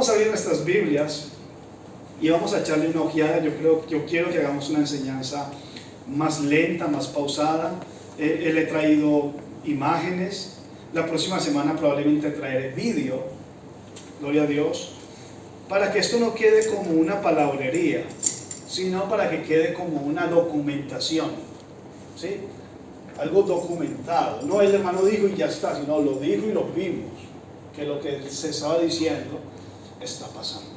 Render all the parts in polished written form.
Vamos a abrir nuestras Biblias y vamos a echarle una ojeada. Yo quiero que hagamos una enseñanza más lenta, más pausada. Le he traído imágenes. La próxima semana probablemente traeré vídeo, gloria a Dios, para que esto no quede como una palabrería, sino para que quede como una documentación, ¿sí? Algo documentado. No el hermano dijo y ya está, sino lo dijo y lo vimos, que lo que se estaba diciendo está pasando.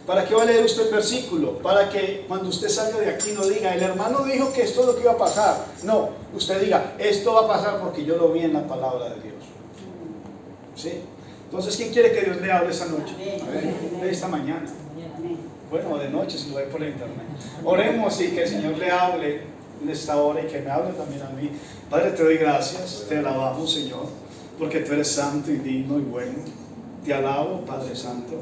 ¿Para qué va a leer usted el versículo? Para que cuando usted salga de aquí no diga, el hermano dijo que esto es lo que iba a pasar. No, usted diga, esto va a pasar porque yo lo vi en la palabra de Dios. ¿Sí? Entonces, ¿quién quiere que Dios le hable esta noche? Esta mañana. Bueno, de noche si lo ve por el internet. Oremos y que el Señor le hable en esta hora y que me hable también a mí. Padre, te doy gracias, te alabamos, Señor, porque tú eres santo y digno y bueno. Te alabo, Padre Santo.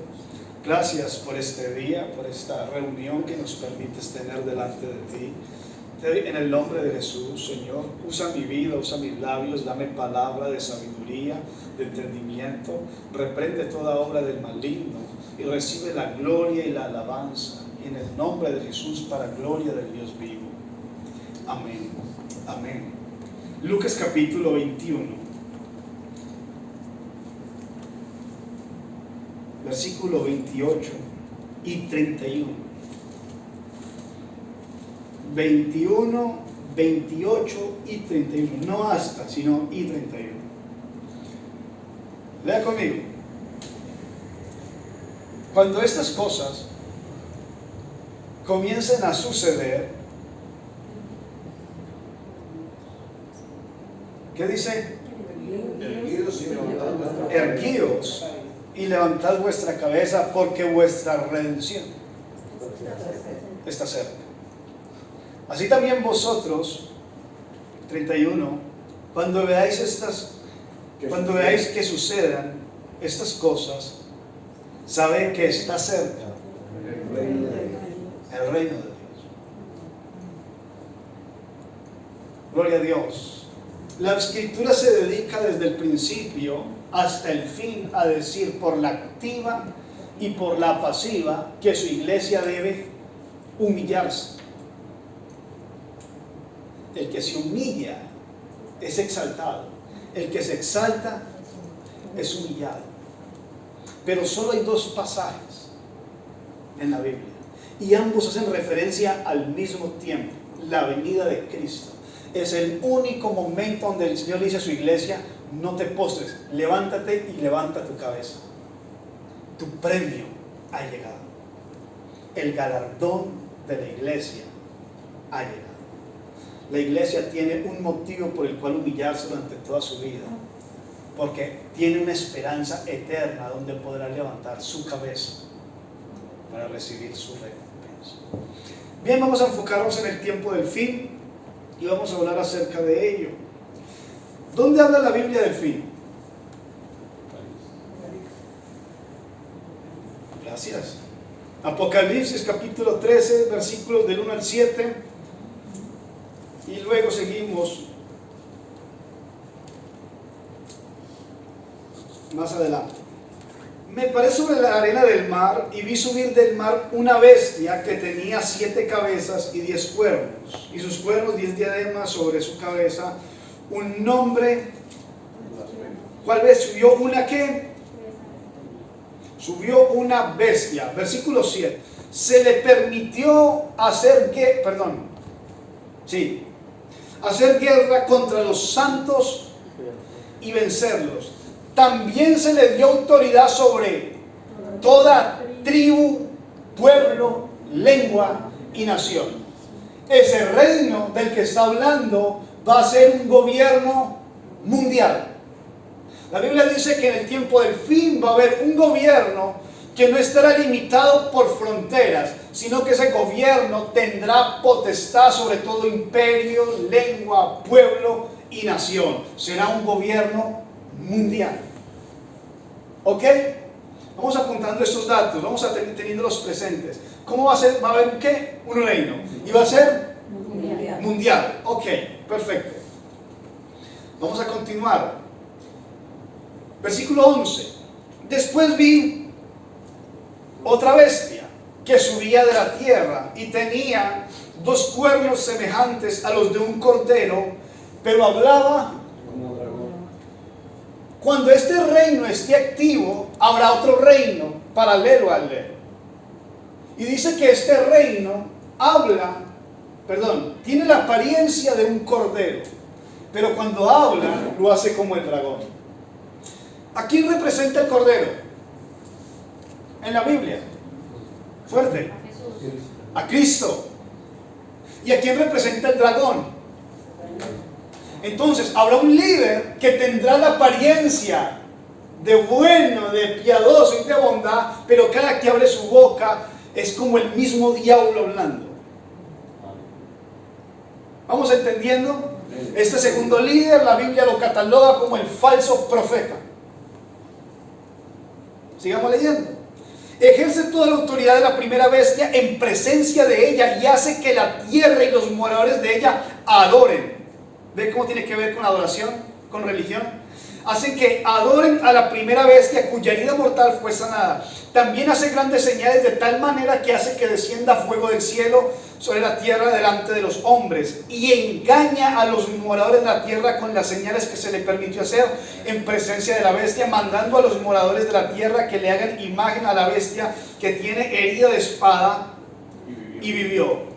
Gracias por este día, por esta reunión que nos permites tener delante de ti. Te doy en el nombre de Jesús, Señor, usa mi vida, usa mis labios, dame palabra de sabiduría, de entendimiento, reprende toda obra del maligno y recibe la gloria y la alabanza en el nombre de Jesús para gloria del Dios vivo. Amén. Amén. Lucas capítulo 21. Versículo 28 y 31. 21, 28 y 31. No hasta, sino y 31. Lea conmigo. Cuando estas cosas comiencen a suceder, ¿qué dice? Erguíos y levantad vuestra cabeza, porque vuestra redención está cerca. Así también vosotros, 31, cuando veáis que sucedan estas cosas, sabed que está cerca el reino de Dios. Gloria a Dios. La Escritura se dedica desde el principio hasta el fin a decir por la activa y por la pasiva que su iglesia debe humillarse. El que se humilla es exaltado, el que se exalta es humillado. Pero solo hay dos pasajes en la Biblia y ambos hacen referencia al mismo tiempo, la venida de Cristo. Es el único momento donde el Señor dice a su iglesia: no te postres, levántate y levanta tu cabeza. Tu premio ha llegado. El galardón de la iglesia ha llegado. La iglesia tiene un motivo por el cual humillarse durante toda su vida, porque tiene una esperanza eterna donde podrá levantar su cabeza para recibir su recompensa. Bien, vamos a enfocarnos en el tiempo del fin y vamos a hablar acerca de ello. ¿Dónde habla la Biblia del fin? Gracias. Apocalipsis capítulo 13, versículos del 1 al 7. Y luego seguimos más adelante. Me paré sobre la arena del mar y vi subir del mar una bestia que tenía 7 cabezas y 10 cuernos. Y sus cuernos 10 diademas sobre su cabeza. Un nombre. ¿Cuál vez? Subió una ¿qué? Subió una bestia. Versículo 7. Se le permitió hacer guerra contra los santos y vencerlos. También se le dio autoridad sobre toda tribu, pueblo, lengua y nación. Ese reino del que está hablando va a ser un gobierno mundial. La Biblia dice que en el tiempo del fin va a haber un gobierno que no estará limitado por fronteras, sino que ese gobierno tendrá potestad sobre todo imperio, lengua, pueblo y nación. Será un gobierno mundial. ¿Ok? Vamos apuntando estos datos, vamos teniéndolos presentes. ¿Cómo va a ser? Va a haber un ¿qué? Un reino. ¿Y va a ser? Mundial. Ok, perfecto. Vamos a continuar. Versículo 11. Después vi otra bestia que subía de la tierra y tenía 2 cuernos semejantes a los de un cordero, pero hablaba como dragón. Cuando este reino esté activo, habrá otro reino paralelo al de él. Y dice que este reino tiene la apariencia de un cordero, pero cuando habla, lo hace como el dragón. ¿A quién representa el cordero en la Biblia? Fuerte. A Cristo. ¿Y a quién representa el dragón? Entonces, habrá un líder que tendrá la apariencia de bueno, de piadoso y de bondad, pero cada que abre su boca es como el mismo diablo hablando. ¿Vamos entendiendo? Este segundo líder, la Biblia lo cataloga como el falso profeta. Sigamos leyendo. Ejerce toda la autoridad de la primera bestia en presencia de ella y hace que la tierra y los moradores de ella adoren. ¿Ve cómo tiene que ver con adoración, con religión? Hacen que adoren a la primera bestia cuya herida mortal fue sanada. También hace grandes señales de tal manera que hace que descienda fuego del cielo sobre la tierra delante de los hombres y engaña a los moradores de la tierra con las señales que se le permitió hacer en presencia de la bestia, mandando a los moradores de la tierra que le hagan imagen a la bestia que tiene herida de espada y vivió.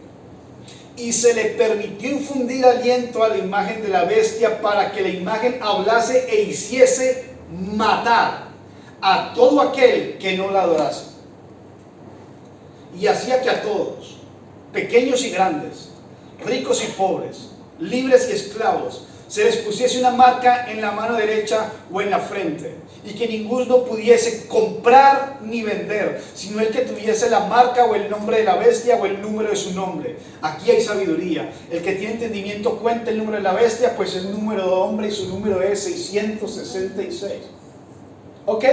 Y se le permitió infundir aliento a la imagen de la bestia para que la imagen hablase e hiciese matar a todo aquel que no la adorase. Y hacía que a todos, pequeños y grandes, ricos y pobres, libres y esclavos, se les pusiese una marca en la mano derecha o en la frente, y que ninguno pudiese comprar ni vender, sino el que tuviese la marca o el nombre de la bestia o el número de su nombre. Aquí hay sabiduría. El que tiene entendimiento cuenta el número de la bestia, pues es número de hombre y su número es 666. ¿Ok?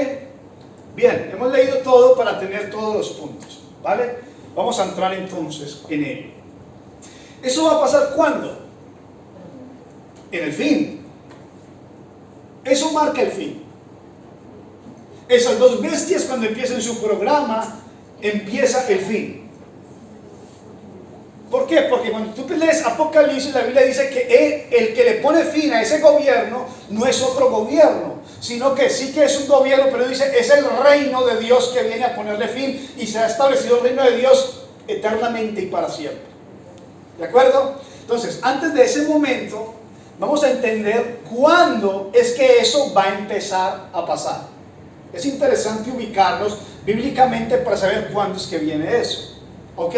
Bien, hemos leído todo para tener todos los puntos, ¿vale? Vamos a entrar entonces en ello. ¿Eso va a pasar cuándo? En el fin. Eso marca el fin. Esas 2 bestias, cuando empiecen su programa, empieza el fin. ¿Por qué? Porque cuando tú lees Apocalipsis, la Biblia dice que el que le pone fin a ese gobierno no es otro gobierno, sino que sí que es un gobierno, pero dice es el reino de Dios que viene a ponerle fin, y se ha establecido el reino de Dios eternamente y para siempre. ¿De acuerdo? Entonces, antes de ese momento, vamos a entender cuándo es que eso va a empezar a pasar. Es interesante ubicarlos bíblicamente para saber cuándo es que viene eso. ¿Ok?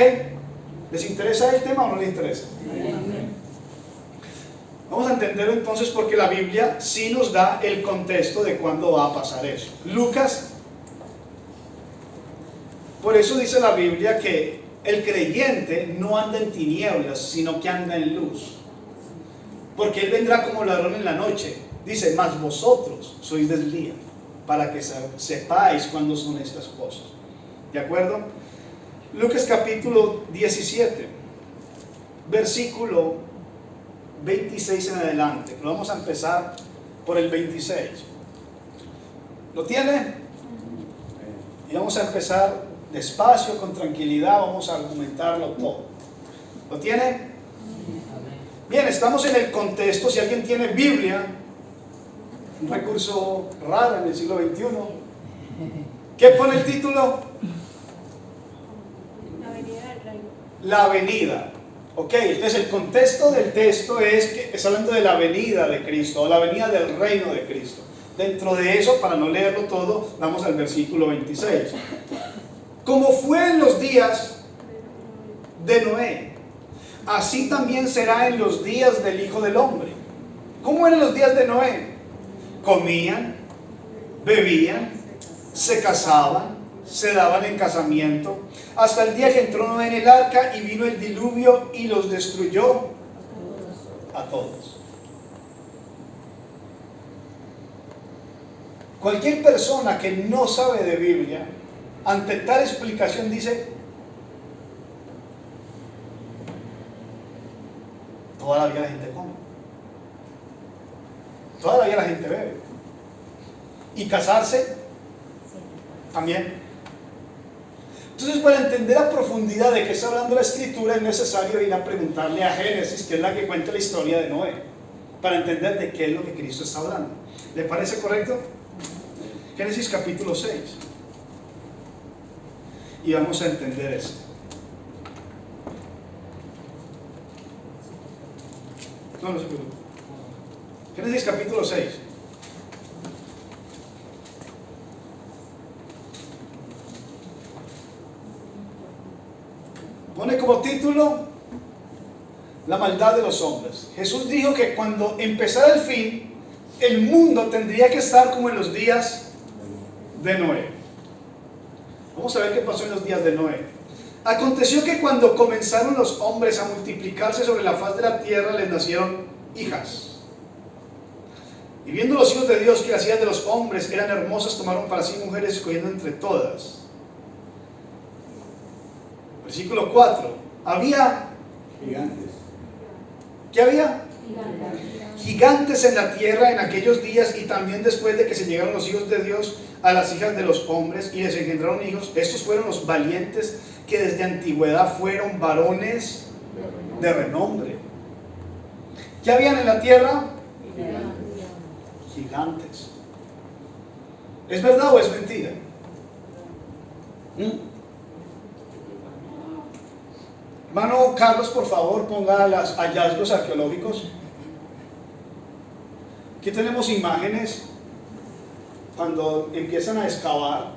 ¿Les interesa el tema o no les interesa? Vamos a entenderlo entonces porque la Biblia sí nos da el contexto de cuándo va a pasar eso. Lucas, por eso dice la Biblia que el creyente no anda en tinieblas, sino que anda en luz. Porque él vendrá como ladrón en la noche. Dice, mas vosotros sois del día, para que sepáis cuándo son estas cosas. ¿De acuerdo? Lucas capítulo 17, versículo 26 en adelante. Lo vamos a empezar por el 26. ¿Lo tiene? Y vamos a empezar despacio, con tranquilidad, vamos a argumentarlo todo. ¿Lo tiene? Bien, estamos en el contexto. Si alguien tiene Biblia, un recurso raro en el siglo XXI, ¿qué pone el título? La venida del reino. La venida. Ok, entonces el contexto del texto es que está hablando de la venida de Cristo, o la venida del reino de Cristo. Dentro de eso, para no leerlo todo, vamos al versículo 26. Como fue en los días de Noé, así también será en los días del Hijo del Hombre. ¿Cómo eran los días de Noé? Comían, bebían, se casaban, se daban en casamiento, hasta el día que entró Noé en el arca y vino el diluvio y los destruyó a todos. Cualquier persona que no sabe de Biblia, ante tal explicación dice, toda la vida la gente come, toda la vida la gente bebe, y casarse también. Entonces, para entender a profundidad de qué está hablando la Escritura, es necesario ir a preguntarle a Génesis, que es la que cuenta la historia de Noé, para entender de qué es lo que Cristo está hablando. ¿Le parece correcto? Génesis capítulo 6. Y vamos a entender esto. No se preocupe. Génesis capítulo 6. Pone como título la maldad de los hombres. Jesús dijo que cuando empezara el fin, el mundo tendría que estar como en los días de Noé. Vamos a ver qué pasó en los días de Noé. Aconteció que cuando comenzaron los hombres a multiplicarse sobre la faz de la tierra, les nacieron hijas. Y viendo los hijos de Dios que las hijas de los hombres eran hermosas, tomaron para sí mujeres, escogiendo entre todas. Versículo 4. Había gigantes. ¿Qué había? Gigantes. Gigantes en la tierra en aquellos días, y también después de que se llegaron los hijos de Dios a las hijas de los hombres y les engendraron hijos. Estos fueron los valientes que desde antigüedad fueron varones de renombre. ¿Qué habían en la tierra? Gigantes. ¿Es verdad o es mentira? Hermano Carlos, por favor, ponga los hallazgos arqueológicos. Aquí tenemos imágenes cuando empiezan a excavar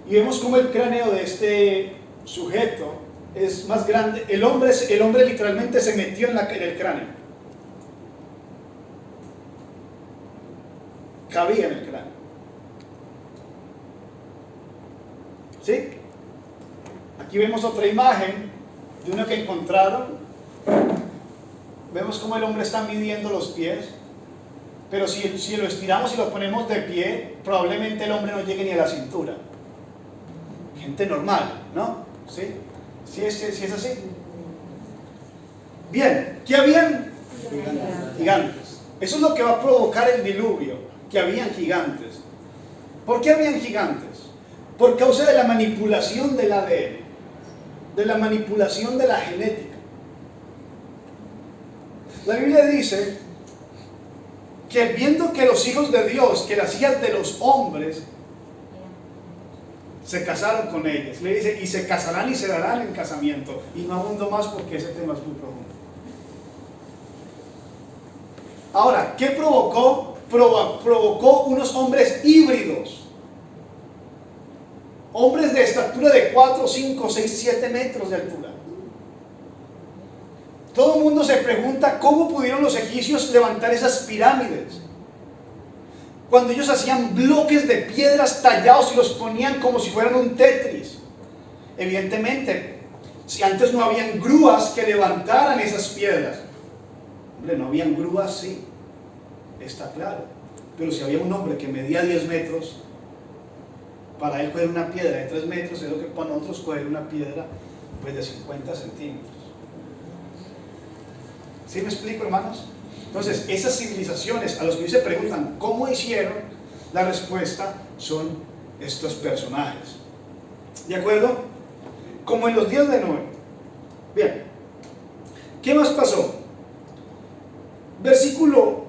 y vemos cómo el cráneo de este sujeto es más grande. El hombre literalmente se metió en el cráneo. Cabía en el cráneo. ¿Sí? Aquí vemos otra imagen de uno que encontraron. Vemos cómo el hombre está midiendo los pies, pero si lo estiramos y lo ponemos de pie, probablemente el hombre no llegue ni a la cintura. Gente normal, ¿no? ¿Sí? ¿Sí es así? Bien, ¿qué habían? Gigantes. Eso es lo que va a provocar el diluvio, que habían gigantes. ¿Por qué habían gigantes? Por causa de la manipulación del ADN, de la manipulación de la genética. La Biblia dice que viendo que los hijos de Dios, que las hijas de los hombres, se casaron con ellas, le dice, y se casarán y se darán en casamiento. Y no abundo más porque ese tema es muy profundo. Ahora, ¿qué provocó? Provocó unos hombres híbridos. Hombres de estatura de 4, 5, 6, 7 metros de altura. Todo el mundo se pregunta cómo pudieron los egipcios levantar esas pirámides. Cuando ellos hacían bloques de piedras tallados y los ponían como si fueran un Tetris. Evidentemente, si antes no habían grúas que levantaran esas piedras. Hombre, no habían grúas, sí, está claro. Pero si había un hombre que medía 10 metros, para él coger una piedra de 3 metros es lo que para nosotros coger una piedra pues de 50 centímetros. ¿Sí me explico, hermanos? Entonces, esas civilizaciones a los que hoy se preguntan cómo hicieron, la respuesta son estos personajes. ¿De acuerdo? Como en los días de Noé. Bien, ¿qué más pasó? Versículo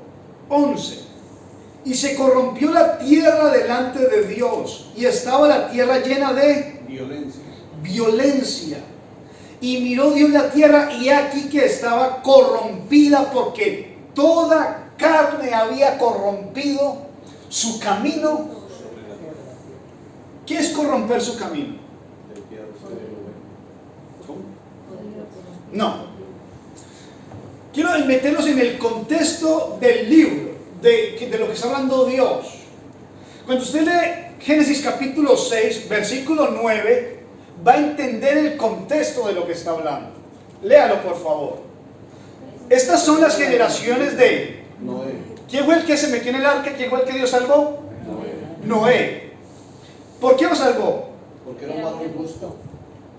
11. Y se corrompió la tierra delante de Dios, y estaba la tierra llena de violencia. Y miró Dios la tierra, y aquí que estaba corrompida, porque toda carne había corrompido su camino. ¿Qué es corromper su camino? ¿Cómo? No. Quiero meternos en el contexto del libro, de lo que está hablando Dios. Cuando usted lee Génesis capítulo 6, versículo 9, va a entender el contexto de lo que está hablando. Léalo, por favor. Estas son las generaciones de Noé. ¿Quién fue el que se metió en el arca? ¿Quién fue el que Dios salvó? Noé. ¿Por qué lo salvó? Porque era un varón justo.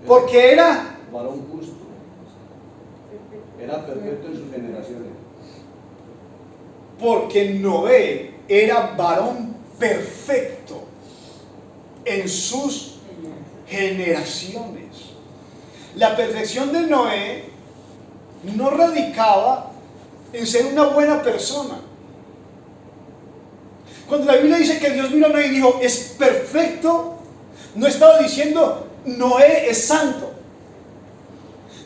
Porque era Varón justo. Era perfecto en sus generaciones. Porque Noé era varón perfecto en sus generaciones. La perfección de Noé no radicaba en ser una buena persona. Cuando la Biblia dice que Dios miró a Noé y dijo, es perfecto, no estaba diciendo, Noé es santo.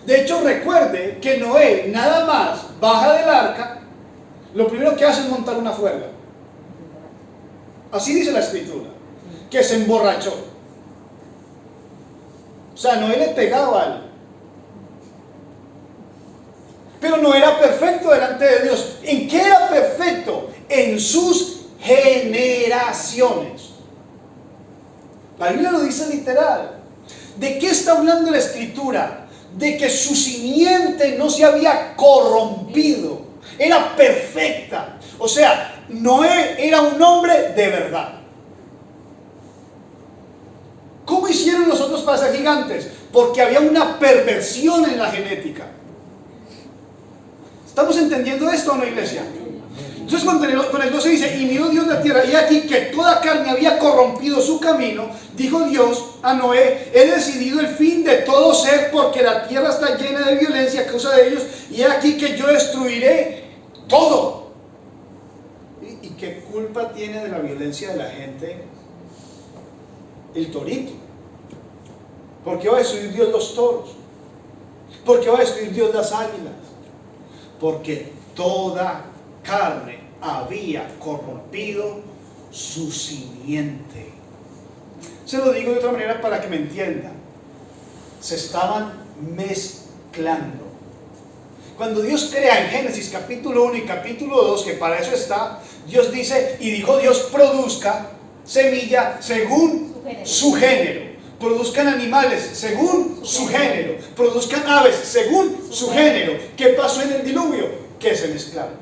De hecho, recuerde que Noé nada más baja del arca, lo primero que hace es montar una fuerza. Así dice la escritura, que se emborrachó. O sea, Noé le pegaba a él. Pero no era perfecto delante de Dios. ¿En qué era perfecto? En sus generaciones. La Biblia lo dice literal. ¿De qué está hablando la escritura? De que su simiente no se había corrompido. Era perfecta. O sea, Noé era un hombre de verdad. ¿Cómo hicieron los otros para ser gigantes? Porque había una perversión en la genética. ¿Estamos entendiendo esto o no, iglesia? Entonces con el 12 dice, y miró Dios la tierra, y aquí que toda carne había corrompido su camino, dijo Dios a Noé, he decidido el fin de todo ser, porque la tierra está llena de violencia a causa de ellos, y aquí que yo destruiré todo. ¿Y qué culpa tiene de la violencia de la gente el torito? ¿Por qué va a destruir Dios los toros? ¿Por qué va a destruir Dios las águilas? Porque toda carne había corrompido su simiente. Se lo digo de otra manera para que me entiendan. Se estaban mezclando. Cuando Dios crea en Génesis capítulo 1 y capítulo 2, que para eso está, Dios dice, y dijo Dios, produzca semilla según su género. Produzcan animales según su género. Produzcan aves según su género. ¿Qué pasó en el diluvio? Que se mezclaron.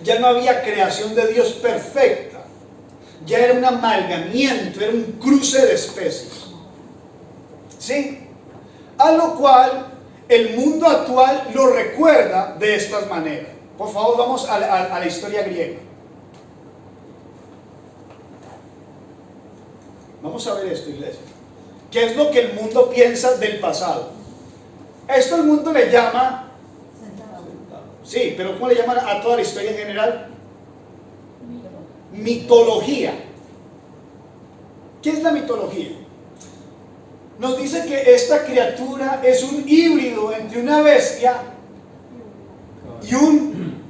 Ya no había creación de Dios perfecta. Ya era un amalgamiento, era un cruce de especies. ¿Sí? A lo cual el mundo actual lo recuerda de estas maneras. Por favor, vamos a la historia griega. Vamos a ver esto, iglesia. ¿Qué es lo que el mundo piensa del pasado? Esto el mundo le llama... Sí, pero ¿cómo le llaman a toda la historia en general? Mitología. ¿Qué es la mitología? Nos dice que esta criatura es un híbrido entre una bestia y un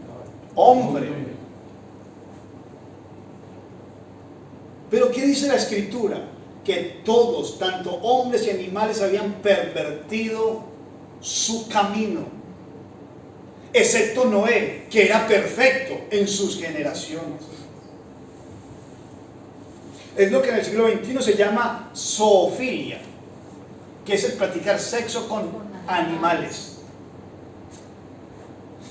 hombre. Pero ¿qué dice la escritura? Que todos, tanto hombres y animales, habían pervertido su camino, excepto Noé, que era perfecto en sus generaciones. Es lo que en el siglo XXI se llama zoofilia, que es el practicar sexo con animales.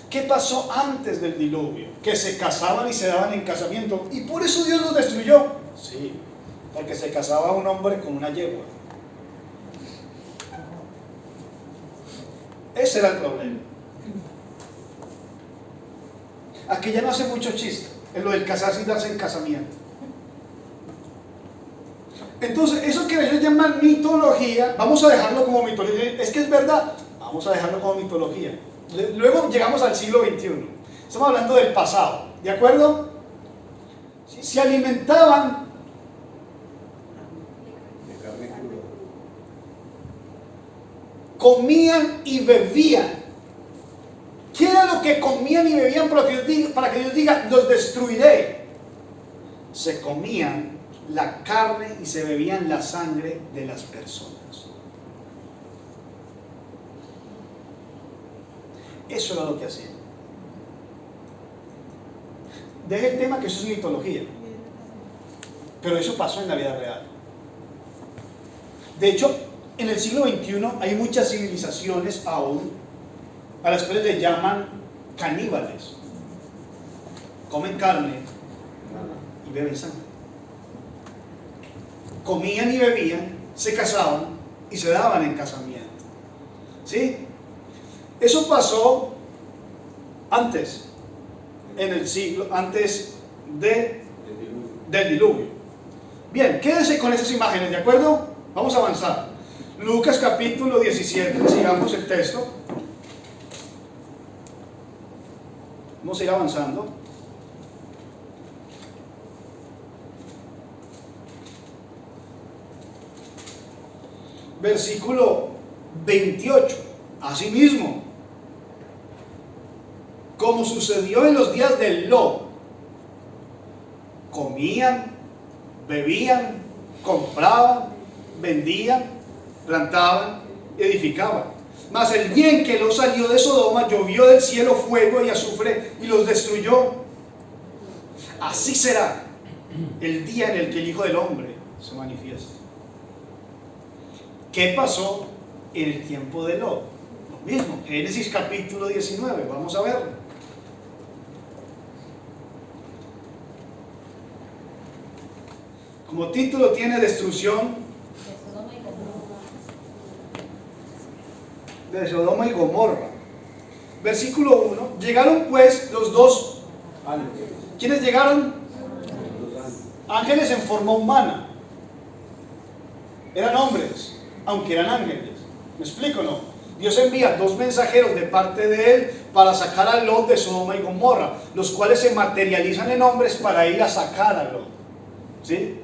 ¿Qué pasó antes del diluvio? Que se casaban y se daban en casamiento, y por eso Dios los destruyó. Sí, porque se casaba un hombre con una yegua. Ese era el problema. Aquí ya no hace mucho chiste en lo del casarse y darse en casamiento. Entonces, eso que ellos llaman mitología, vamos a dejarlo como mitología. Es que es verdad, vamos a dejarlo como mitología. Luego llegamos al siglo XXI. Estamos hablando del pasado, ¿de acuerdo? Se alimentaban comían y bebían. ¿Qué era lo que comían y bebían para que Dios diga, los destruiré? Se comían la carne y se bebían la sangre de las personas. Eso era lo que hacían. Deje el tema que eso es mitología, pero eso pasó en la vida real. De hecho, en el siglo XXI hay muchas civilizaciones aún a las cuales le llaman caníbales. Comen carne y beben sangre. Comían y bebían, se casaban y se daban en casamiento. ¿Sí? Eso pasó antes, en el siglo, antes del diluvio. Bien, quédense con esas imágenes, ¿de acuerdo? Vamos a avanzar. Lucas capítulo 17, sigamos el texto. Vamos a ir avanzando. Versículo 28. Asimismo, como sucedió en los días de Lot, comían, bebían, compraban, vendían, plantaban, edificaban. Mas el día en que Lot salió de Sodoma, llovió del cielo fuego y azufre y los destruyó. Así será el día en el que el Hijo del Hombre se manifieste. ¿Qué pasó en el tiempo de Lot? Lo mismo, Génesis capítulo 19, vamos a verlo. Como título tiene destrucción de Sodoma y Gomorra. Versículo 1. Llegaron pues los dos Ángeles. ¿Quiénes llegaron? Los dos ángeles. Ángeles en forma humana. Eran hombres, aunque eran ángeles. ¿Me explico o no? Dios envía dos mensajeros de parte de él para sacar a Lot de Sodoma y Gomorra, los cuales se materializan en hombres para ir a sacar a Lot. ¿Sí?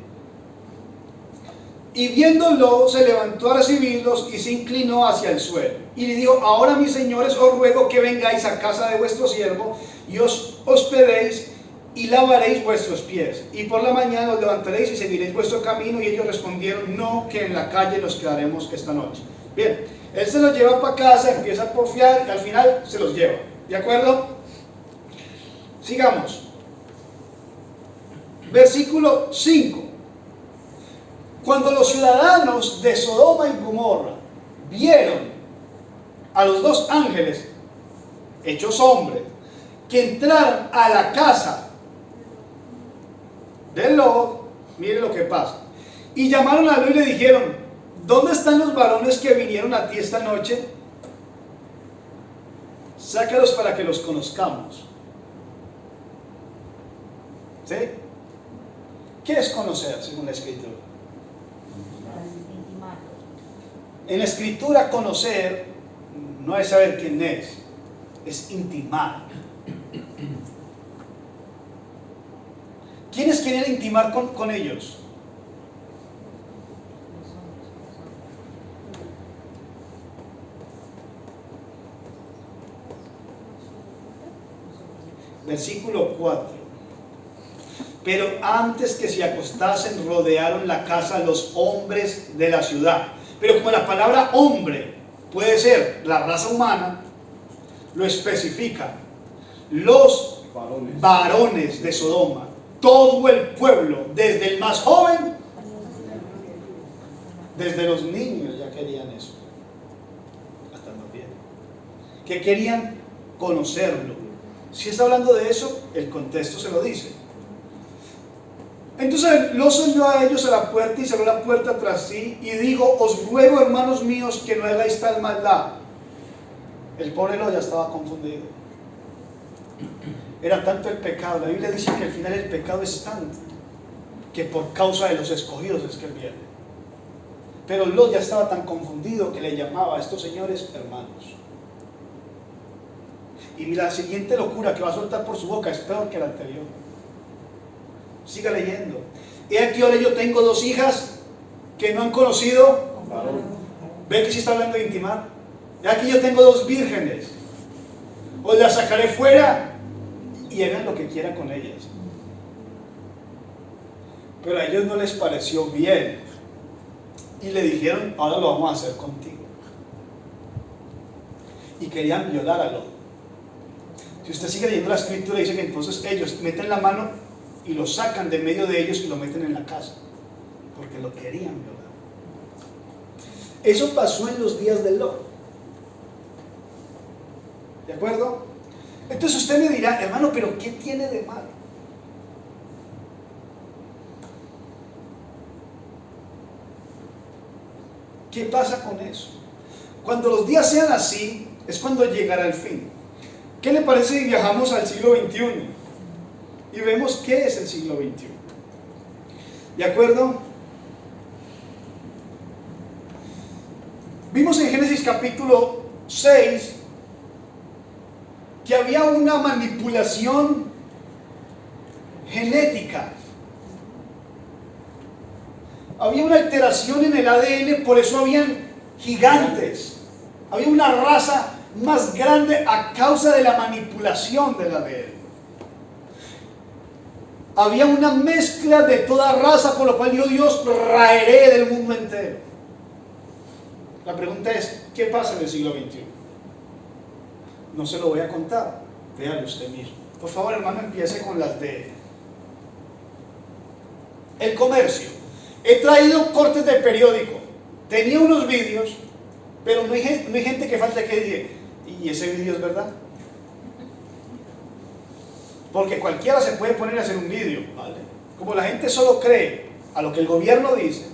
Y viéndolo, se levantó a recibirlos y se inclinó hacia el suelo. Y le dijo: ahora, mis señores, os ruego que vengáis a casa de vuestro siervo y os hospedéis y lavaréis vuestros pies. Y por la mañana os levantaréis y seguiréis vuestro camino. Y ellos respondieron: no, que en la calle nos quedaremos esta noche. Bien, él se los lleva para casa, empieza a porfiar y al final se los lleva. ¿De acuerdo? Sigamos. Versículo 5. Cuando los ciudadanos de Sodoma y Gomorra vieron a los dos ángeles hechos hombres que entraron a la casa de Lot, mire lo que pasa, y llamaron a Lot y le dijeron: ¿dónde están los varones que vinieron a ti esta noche? Sácalos para que los conozcamos. ¿Sí? ¿Qué es conocer según la Escritura? En la Escritura, conocer no es saber quién es intimar. ¿Quiénes querían intimar con ellos? Versículo 4. Pero antes que se acostasen, rodearon la casa los hombres de la ciudad. Pero como la palabra hombre puede ser la raza humana, lo especifica. Los varones de Sodoma, todo el pueblo, desde el más joven, desde los niños ya querían eso, hasta más bien, que querían conocerlo. Si está hablando de eso, el contexto se lo dice. Entonces Lot salió a ellos a la puerta y cerró la puerta tras sí y dijo: os ruego, hermanos míos, que no hagáis tal maldad. El pobre Lot ya estaba confundido. Era tanto el pecado. La Biblia dice que al final el pecado es tanto que por causa de los escogidos es que él viene. Pero Lot ya estaba tan confundido que le llamaba a estos señores hermanos. Y la siguiente locura que va a soltar por su boca es peor que la anterior. Siga leyendo. He aquí, ahora yo tengo dos hijas que no han conocido. ¿Ve que sí está hablando de intimar? He aquí, yo tengo dos vírgenes. Os las sacaré fuera y hagan lo que quieran con ellas. Pero a ellos no les pareció bien y le dijeron: ahora lo vamos a hacer contigo. Y querían violar a Lot. Si usted sigue leyendo la Escritura, dice que entonces ellos meten la mano y lo sacan de medio de ellos y lo meten en la casa, porque lo querían violar. Eso pasó en los días de Lot. ¿De acuerdo? Entonces usted me dirá: hermano, pero ¿qué tiene de malo? ¿Qué pasa con eso? Cuando los días sean así, es cuando llegará el fin. ¿Qué le parece si viajamos al siglo XXI? Y vemos qué es el siglo XXI. ¿De acuerdo? Vimos en Génesis capítulo 6 que había una manipulación genética. Había una alteración en el ADN, por eso habían gigantes. Había una raza más grande a causa de la manipulación del ADN. Había una mezcla de toda raza, por lo cual dijo Dios, raeré del mundo entero. La pregunta es, ¿qué pasa en el siglo XXI? No se lo voy a contar, véalo usted mismo. Por favor, hermano, empiece con las de el comercio. He traído cortes de periódico. Tenía unos vídeos, pero no hay gente que falte que diga, ¿y ese vídeo es verdad? Porque cualquiera se puede poner a hacer un vídeo, ¿vale? Como la gente solo cree a lo que el gobierno dice,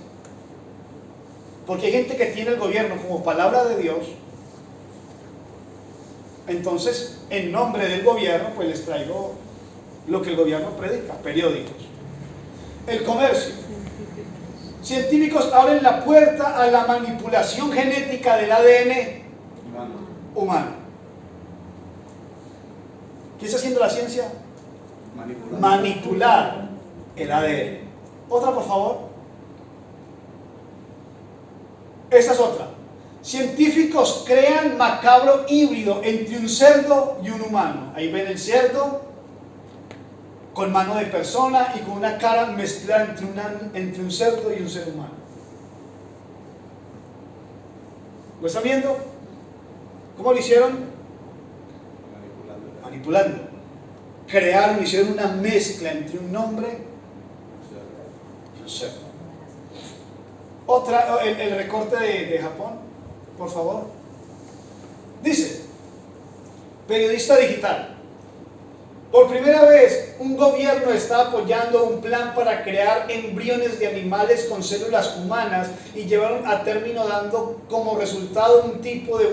porque hay gente que tiene el gobierno como palabra de Dios, entonces en nombre del gobierno pues les traigo lo que el gobierno predica, periódicos. El comercio. Científicos abren la puerta a la manipulación genética del ADN humano. ¿Qué está haciendo la ciencia? Manipular el ADN. Otra, por favor. Esta es otra. Científicos crean macabro híbrido entre un cerdo y un humano. Ahí ven el cerdo con mano de persona y con una cara mezclada entre un cerdo y un ser humano. ¿Lo están viendo? ¿Cómo lo hicieron? Manipulando. Crearon, hicieron una mezcla entre un hombre y un cerdo. Otra, el recorte de Japón, por favor. Dice, periodista digital. Por primera vez, un gobierno está apoyando un plan para crear embriones de animales con células humanas y llevaron a término dando como resultado un tipo de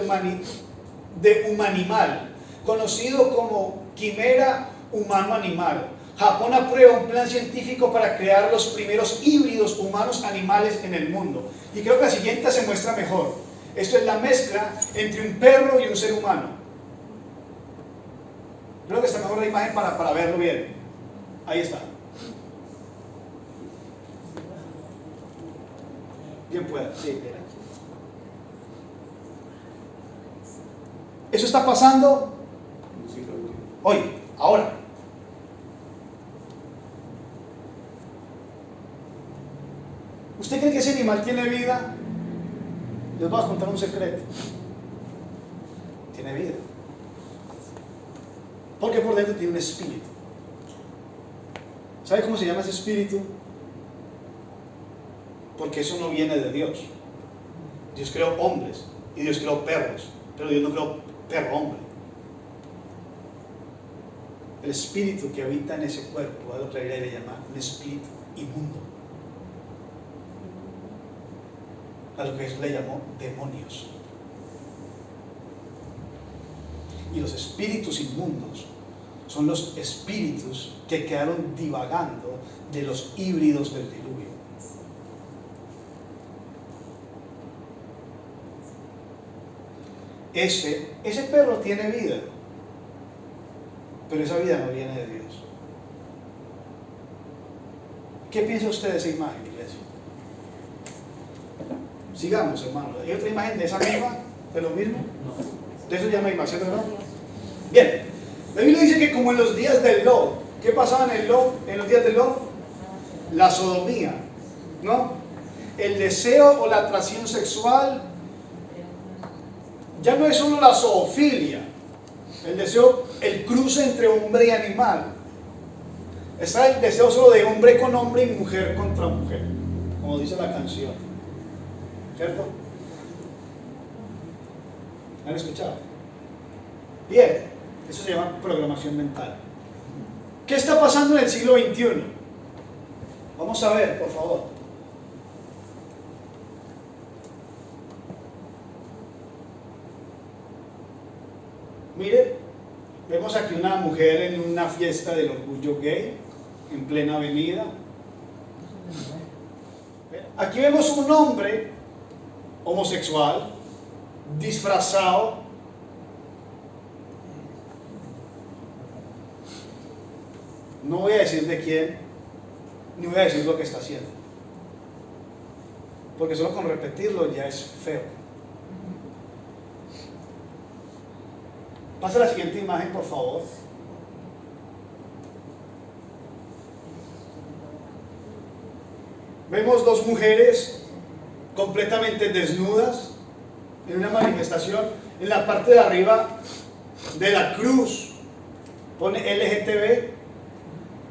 humanimal, conocido como quimera humano-animal. Japón aprueba un plan científico para crear los primeros híbridos humanos-animales en el mundo. Y creo que la siguiente se muestra mejor. Esto es la mezcla entre un perro y un ser humano. Creo que está mejor la imagen para verlo bien. Ahí está. Bien pueda. Sí. Eso está pasando hoy, ahora. ¿Usted cree que ese animal tiene vida? Les voy a contar un secreto. Tiene vida. Porque por dentro tiene un espíritu. ¿Sabe cómo se llama ese espíritu? Porque eso no viene de Dios. Dios creó hombres y Dios creó perros, pero Dios no creó perro hombre. El espíritu que habita en ese cuerpo, a lo que le llama un espíritu inmundo. A lo que Jesús le llamó demonios. Y los espíritus inmundos son los espíritus que quedaron divagando de los híbridos del diluvio. Ese perro tiene vida, pero esa vida no viene de Dios. ¿Qué piensa usted de esa imagen, iglesia? Sigamos, hermano. ¿Hay otra imagen de esa misma? ¿De lo mismo? De eso ya no hay más, ¿cierto? Bien, la Biblia dice que como en los días del Lot, ¿qué pasaba en los días del Lot? La sodomía, ¿no? El deseo o la atracción sexual ya no es solo la zoofilia, el deseo, el cruce entre hombre y animal. Está el deseo solo de hombre con hombre y mujer contra mujer, como dice la canción, ¿cierto? ¿Han escuchado? Bien, eso se llama programación mental. ¿Qué está pasando en el siglo XXI? Vamos a ver, por favor. Mire, vemos aquí una mujer en una fiesta del orgullo gay, en plena avenida. Aquí vemos un hombre homosexual, disfrazado, no voy a decir de quién, ni voy a decir lo que está haciendo, porque solo con repetirlo ya es feo. Pasa la siguiente imagen, por favor. Vemos dos mujeres completamente desnudas en una manifestación. En la parte de arriba de la cruz pone LGTB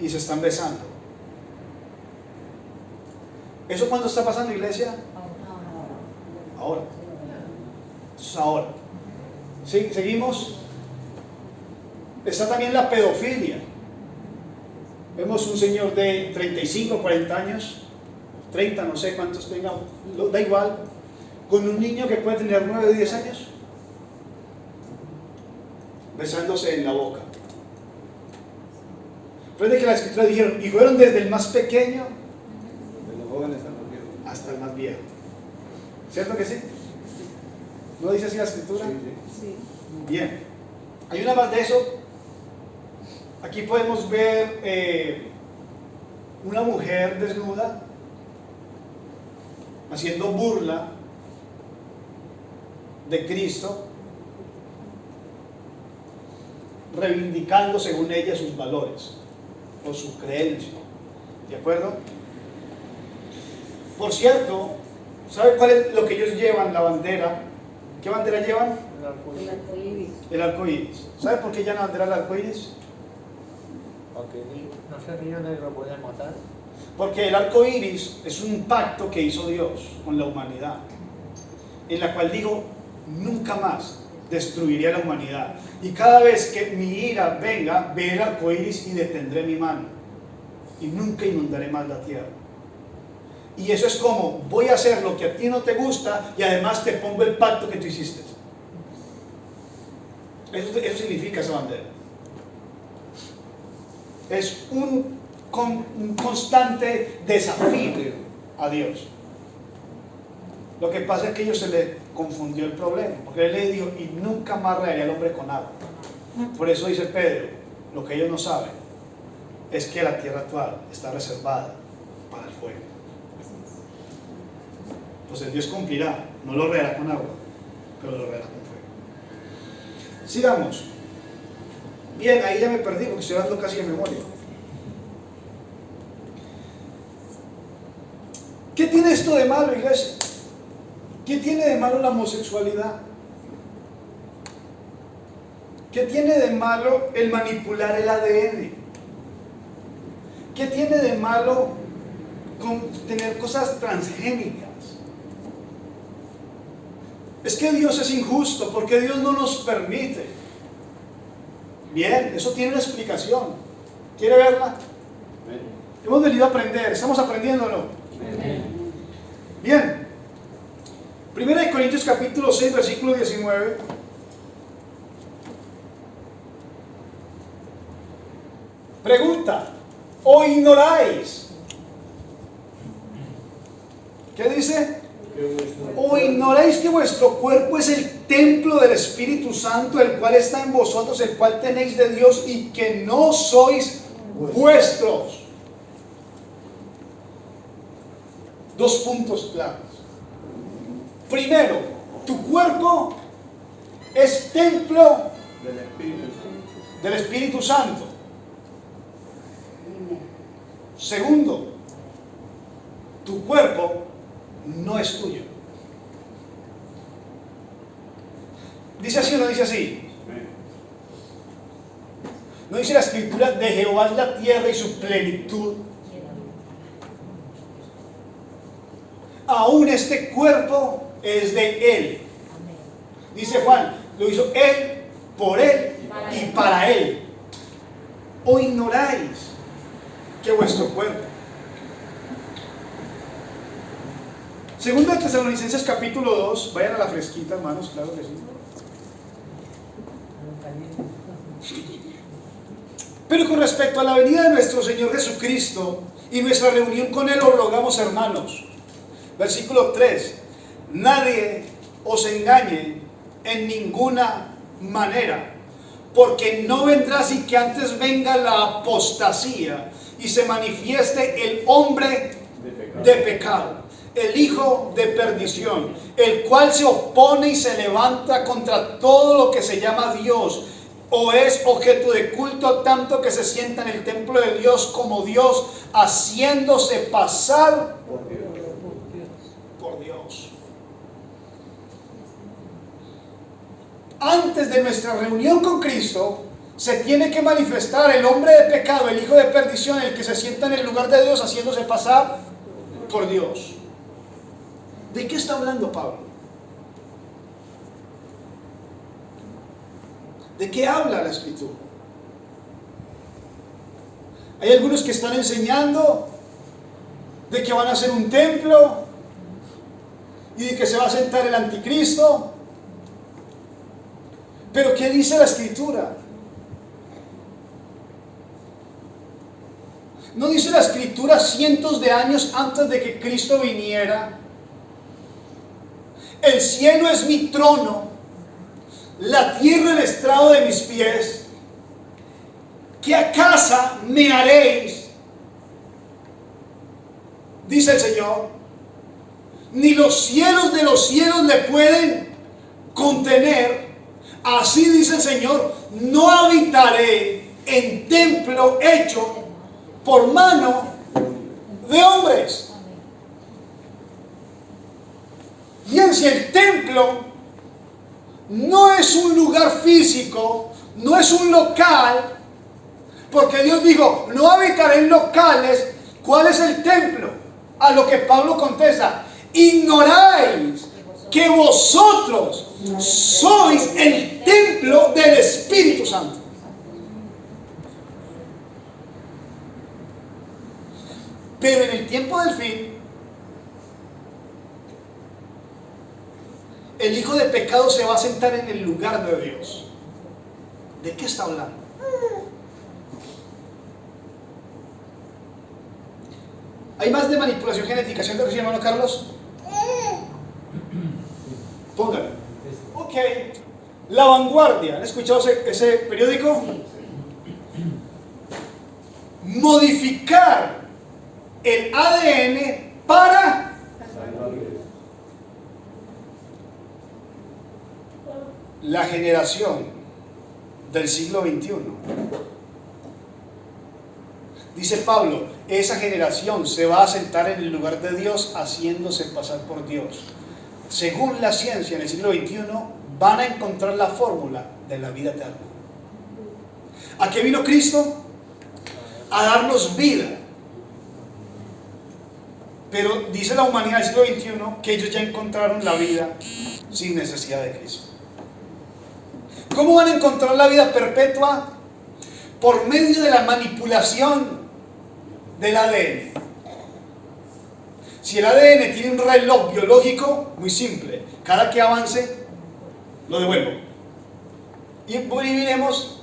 y se están besando. ¿Eso cuándo está pasando, iglesia? Ahora. Eso es ahora. ¿Sí? ¿Seguimos? Está también la pedofilia. Vemos un señor de 35, 40 años, 30, no sé cuántos tenga, da igual, con un niño que puede tener 9 o 10 años, besándose en la boca. Recuerden que la escritura dijeron, y fueron desde el más pequeño De los jóvenes hasta el más viejo. ¿Cierto que sí? ¿No dice así la escritura? Sí. Bien. Hay una más de eso. Aquí podemos ver una mujer desnuda haciendo burla de Cristo, reivindicando según ella sus valores o su creencia. ¿De acuerdo? Por cierto, ¿sabe cuál es lo que ellos llevan? La bandera. ¿Qué bandera llevan? El arco iris. El arco iris. ¿Sabe por qué llevan la bandera del arco iris? ¿No se ríen de lo pueden matar? Porque el arco iris es un pacto que hizo Dios con la humanidad, en la cual dijo, nunca más destruiré a la humanidad. Y cada vez que mi ira venga, veré el arco iris y detendré mi mano. Y nunca inundaré más la tierra. Y eso es como, voy a hacer lo que a ti no te gusta y además te pongo el pacto que tú hiciste. Eso significa esa bandera. Es un constante desafío a Dios. Lo que pasa es que a ellos se les confundió el problema, porque él le dijo, y nunca más regaría al hombre con agua. Por eso dice Pedro, lo que ellos no saben es que la tierra actual está reservada para el fuego. Entonces Dios cumplirá, no lo regará con agua, pero lo regará con fuego. Sigamos. Bien, ahí ya me perdí porque estoy hablando casi de memoria. ¿Qué tiene esto de malo, iglesia? ¿Qué tiene de malo la homosexualidad? ¿Qué tiene de malo el manipular el ADN? ¿Qué tiene de malo con tener cosas transgénicas? Es que Dios es injusto porque Dios no nos permite. Bien, eso tiene una explicación. ¿Quiere verla? Hemos venido a aprender, ¿estamos aprendiendo o no? Bien. 1 Corintios capítulo 6, versículo 19. Pregunta, ¿o ignoráis? ¿Qué dice? ¿O ignoráis que vuestro cuerpo es el templo del Espíritu Santo, el cual está en vosotros, el cual tenéis de Dios y que no sois vuestros? Dos puntos claros. Primero, tu cuerpo es templo del Espíritu Santo. Segundo, tu cuerpo no es tuyo. ¿Dice así o no dice así? ¿No dice la escritura de Jehová es la tierra y su plenitud? Aún este cuerpo es de Él. Dice Juan, lo hizo Él, por Él y para Él. ¿O ignoráis que vuestro cuerpo? Segunda de Tesalonicenses capítulo 2, vayan a la fresquita, hermanos, claro que sí. Pero con respecto a la venida de nuestro Señor Jesucristo y nuestra reunión con Él, os rogamos, hermanos, Versículo 3. Nadie os engañe en ninguna manera, porque no vendrá sin que antes venga la apostasía y se manifieste el hombre de pecado, el hijo de perdición, el cual se opone y se levanta contra todo lo que se llama Dios o es objeto de culto, tanto que se sienta en el templo de Dios como Dios, haciéndose pasar por Dios. Antes de nuestra reunión con Cristo, se tiene que manifestar el hombre de pecado, el hijo de perdición, el que se sienta en el lugar de Dios haciéndose pasar por Dios. ¿De qué está hablando Pablo? ¿De qué habla la Escritura? Hay algunos que están enseñando de que van a hacer un templo y de que se va a sentar el anticristo. Pero ¿qué dice la Escritura? ¿No dice la Escritura cientos de años antes de que Cristo viniera? El cielo es mi trono, la tierra el estrado de mis pies. ¿Qué a casa me haréis? Dice el Señor. Ni los cielos de los cielos le pueden contener. Así dice el Señor, no habitaré en templo hecho por mano de hombres. Bien, si el templo no es un lugar físico, no es un local, porque Dios dijo, no habitaré en locales. ¿Cuál es el templo? A lo que Pablo contesta, ignoráis que vosotros sois el templo del Espíritu Santo. Pero en el tiempo del fin, el hijo de pecado se va a sentar en el lugar de Dios. ¿De qué está hablando? ¿Hay más de manipulación genética? ¿Siento que sí, hermano Carlos? Póngalo. Ok. La Vanguardia. ¿Han escuchado ese periódico? Modificar el ADN para la generación del siglo XXI. Dice Pablo, esa generación se va a sentar en el lugar de Dios haciéndose pasar por Dios. Según la ciencia, en el siglo XXI van a encontrar la fórmula de la vida eterna. ¿A qué vino Cristo? A darnos vida. Pero dice la humanidad del siglo XXI que ellos ya encontraron la vida sin necesidad de Cristo. ¿Cómo van a encontrar la vida perpetua? Por medio de la manipulación del ADN. Si el ADN tiene un reloj biológico, muy simple, cada que avance, lo devuelvo. Y viviremos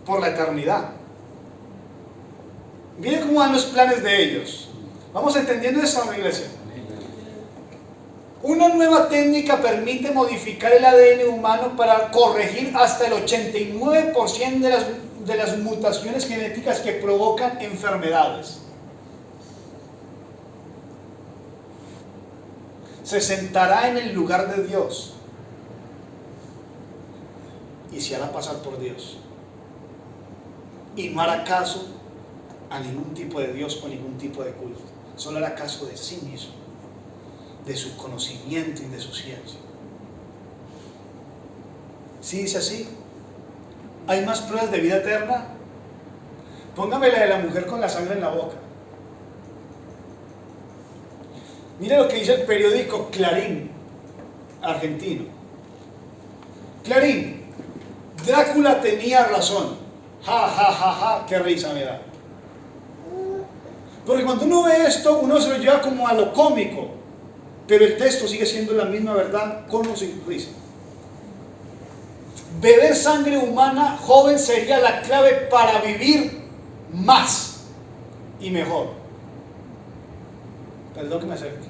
por la eternidad. Miren cómo van los planes de ellos. ¿Vamos entendiendo esto, mi iglesia? Una nueva técnica permite modificar el ADN humano para corregir hasta el 89% de las mutaciones genéticas que provocan enfermedades. Se sentará en el lugar de Dios y se hará pasar por Dios. Y no hará caso a ningún tipo de Dios o ningún tipo de culto. Solo hará caso de sí mismo, de su conocimiento y de su ciencia. ¿Sí dice así? ¿Hay más pruebas de vida eterna? Póngame la de la mujer con la sangre en la boca. Mire lo que dice el periódico Clarín, argentino. Clarín, Drácula tenía razón. Ja, ja, ja, ja, qué risa me da. Porque cuando uno ve esto, uno se lo lleva como a lo cómico. Pero el texto sigue siendo la misma verdad, con o sin risa. Beber sangre humana joven sería la clave para vivir más y mejor. Perdón que me acerque.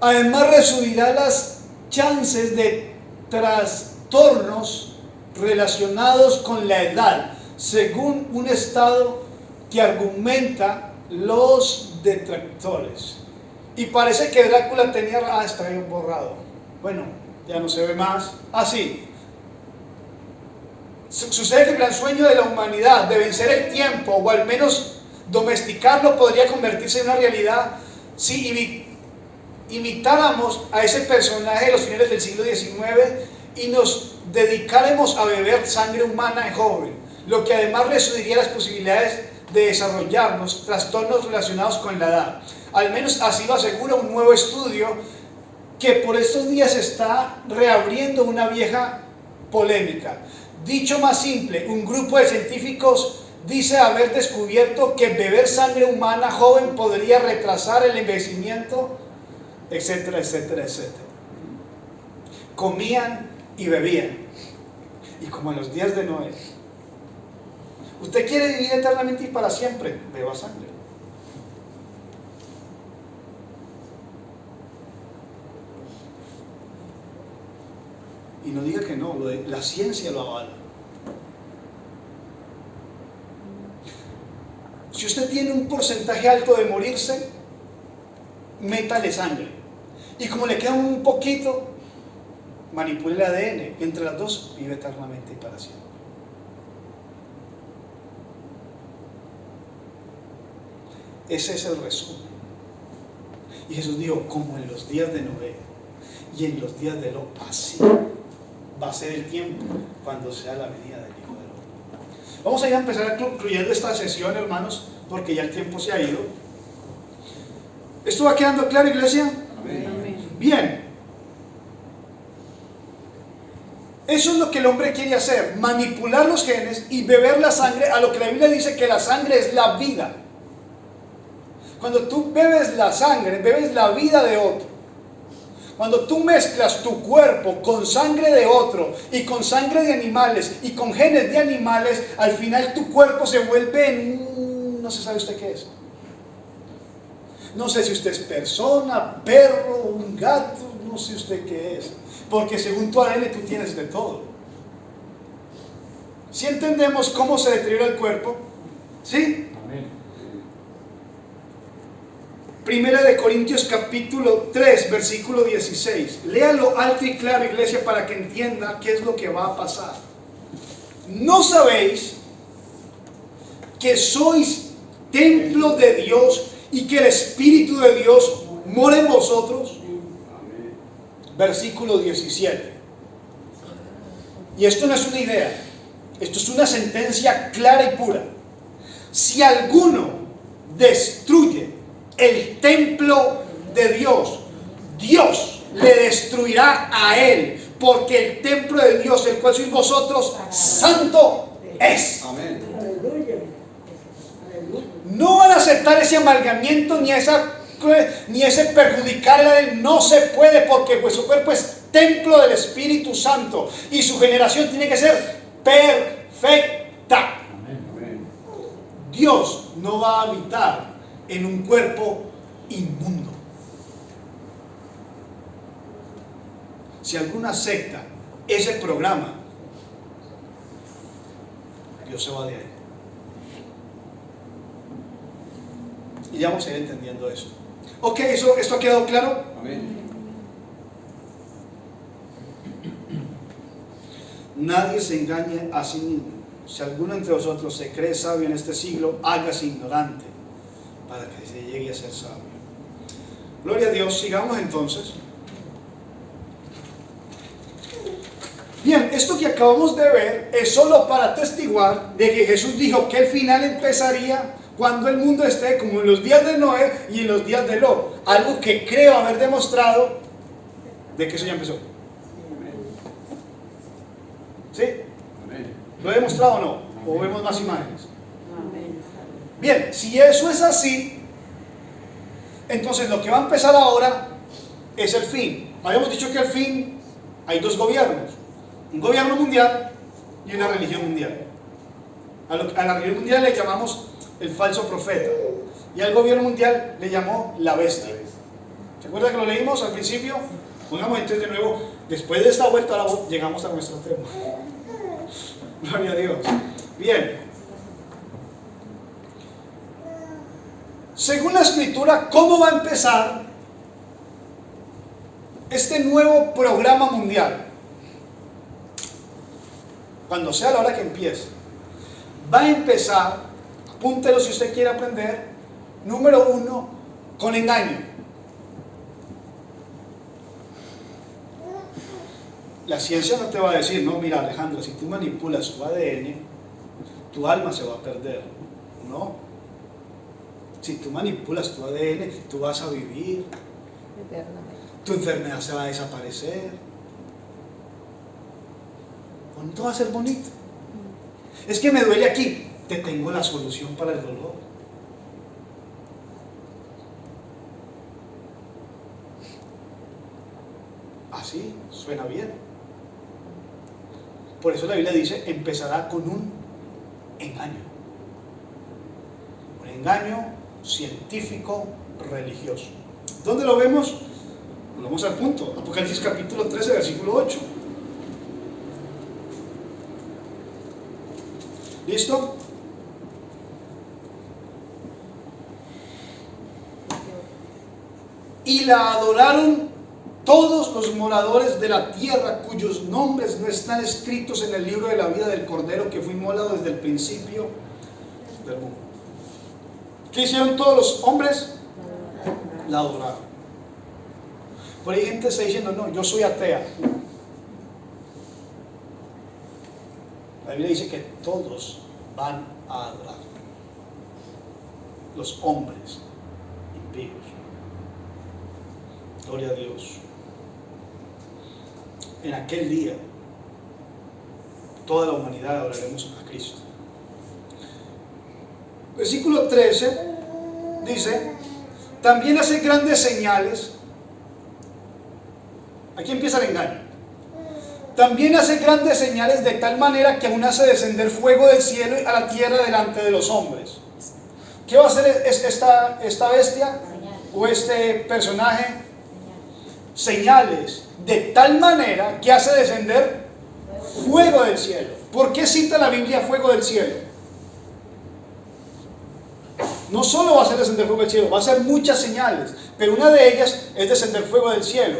Además reducirá las chances de trastornos relacionados con la edad, según un estado que argumenta los detractores. Y parece que Drácula tenía... está bien borrado. Bueno, ya no se ve más. Sí. Sucede que el gran sueño de la humanidad de vencer el tiempo, o al menos domesticarlo, podría convertirse en una realidad si imitáramos a ese personaje de los finales del siglo XIX y nos dedicáramos a beber sangre humana en joven, lo que además reduciría las posibilidades de desarrollarnos trastornos relacionados con la edad. Al menos así lo asegura un nuevo estudio que por estos días está reabriendo una vieja polémica. Dicho más simple, un grupo de científicos dice haber descubierto que beber sangre humana joven podría retrasar el envejecimiento, etcétera, etcétera, etcétera. Comían y bebían, y como en los días de Noé. ¿Usted quiere vivir eternamente y para siempre? Beba sangre. Y no diga que no, la ciencia lo avala. Si usted tiene un porcentaje alto de morirse, métale sangre. Y como le queda un poquito, manipule el ADN. Entre las dos, vive eternamente y para siempre. Ese es el resumen. Y Jesús dijo, como en los días de Noé y en los días de Lot, así va a ser el tiempo cuando sea la venida del Hijo del Hombre. Vamos a ir a empezar concluyendo esta sesión, hermanos, porque ya el tiempo se ha ido. ¿Esto va quedando claro, iglesia? Amén. Bien. Eso es lo que el hombre quiere hacer, manipular los genes y beber la sangre, a lo que la Biblia dice que la sangre es la vida. Cuando tú bebes la sangre, bebes la vida de otro. Cuando tú mezclas tu cuerpo con sangre de otro y con sangre de animales y con genes de animales, al final tu cuerpo se vuelve no se sabe usted qué es. No sé si usted es persona, perro, un gato, no sé usted qué es. Porque según tu ADN tú tienes de todo. ¿Sí entendemos cómo se deteriora el cuerpo? ¿Sí? Amén. Primera de Corintios capítulo 3, versículo 16. Léalo alto y claro, iglesia, para que entienda qué es lo que va a pasar. ¿No sabéis que sois templo de Dios y que el Espíritu de Dios mora en vosotros? Amén. Versículo 17. Y esto no es una idea, esto es una sentencia clara y pura. Si alguno destruye el templo de Dios, Dios le destruirá a él, porque el templo de Dios, el cual sois vosotros, santo es. Amén. No van a aceptar ese amargamiento ni ese perjudicar a él. No se puede, porque vuestro cuerpo es templo del Espíritu Santo y su generación tiene que ser perfecta. Amén. Dios no va a habitar en un cuerpo inmundo. Si alguna secta ese programa, Dios se va de ahí. Y ya vamos a ir entendiendo eso. Ok, ¿esto ha quedado claro? Amén. Nadie se engañe a sí mismo. Si alguno entre vosotros se cree sabio en este siglo, hágase ignorante para que se llegue a ser sabio. Gloria a Dios. Sigamos entonces. Bien, esto que acabamos de ver es solo para atestiguar de que Jesús dijo que el final empezaría cuando el mundo esté como en los días de Noé y en los días de Lot. Algo que creo haber demostrado de que eso ya empezó. ¿Sí? Amén. ¿Lo he demostrado o no? ¿O vemos más imágenes? Bien, si eso es así, entonces lo que va a empezar ahora es el fin. Habíamos dicho que al fin hay dos gobiernos. Un gobierno mundial y una religión mundial. A la religión mundial le llamamos el falso profeta. Y al gobierno mundial le llamó la bestia. ¿Se acuerda que lo leímos al principio? Pongamos entonces de nuevo, después de esta vuelta a la voz, llegamos a nuestro tema. Gloria a Dios. Bien. Según la escritura, ¿cómo va a empezar este nuevo programa mundial? Cuando sea la hora que empiece, va a empezar, apúntelo si usted quiere aprender, número 1, con engaño. La ciencia no te va a decir, no, mira Alejandro, si tú manipulas tu ADN, tu alma se va a perder. No. Si tú manipulas tu ADN, tú vas a vivir. Tu enfermedad se va a desaparecer. ¿Cuánto va a ser bonito? Es que me duele aquí. Te tengo la solución para el dolor. Así, suena bien. Por eso la Biblia dice, empezará con un engaño. Un engaño científico religioso. ¿Dónde lo vemos? Lo vamos al punto. Apocalipsis capítulo 13, versículo 8. ¿Listo? Y la adoraron todos los moradores de la tierra cuyos nombres no están escritos en el libro de la vida del Cordero que fue inmolado desde el principio del mundo. ¿Qué hicieron todos los hombres? La adoraron. Por ahí gente está diciendo, no, yo soy atea. La Biblia dice que todos van a adorar. Los hombres impíos. Gloria a Dios. En aquel día, toda la humanidad adoraremos a Cristo. Versículo 13 dice, también hace grandes señales. Aquí empieza el engaño. También hace grandes señales de tal manera que aún hace descender fuego del cielo a la tierra delante de los hombres. ¿Qué va a hacer esta bestia o este personaje? Señales de tal manera que hace descender fuego del cielo. ¿Por qué cita la Biblia fuego del cielo? No solo va a hacer descender fuego del cielo, va a hacer muchas señales, pero una de ellas es descender fuego del cielo,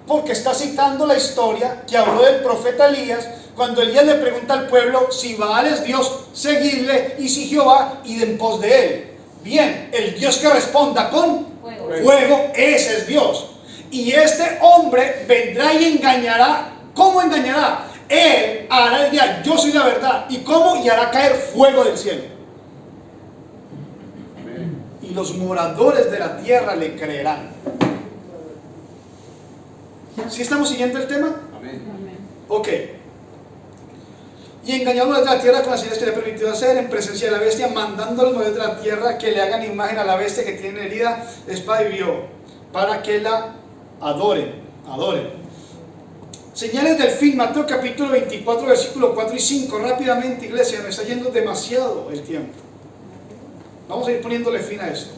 porque está citando la historia que habló del profeta Elías, cuando Elías le pregunta al pueblo si Baal es Dios, seguidle, y si Jehová, id en pos de él. Bien, el Dios que responda con fuego, ese es Dios. Y este hombre vendrá y engañará. ¿Cómo engañará? Él hará el día, yo soy la verdad. ¿Y cómo? Y hará caer fuego del cielo. Amén. Y los moradores de la tierra le creerán. ¿Sí estamos siguiendo el tema? Amén. Ok. Y engañó a los de la tierra con las señales que le permitió hacer en presencia de la bestia, mandando a los moradores de la tierra que le hagan imagen a la bestia que tiene herida, espada y vió, para que la adoren. Señales del fin, Mateo capítulo 24, versículo 4 y 5. Rápidamente, iglesia, nos está yendo demasiado el tiempo. Vamos a ir poniéndole fin a esto.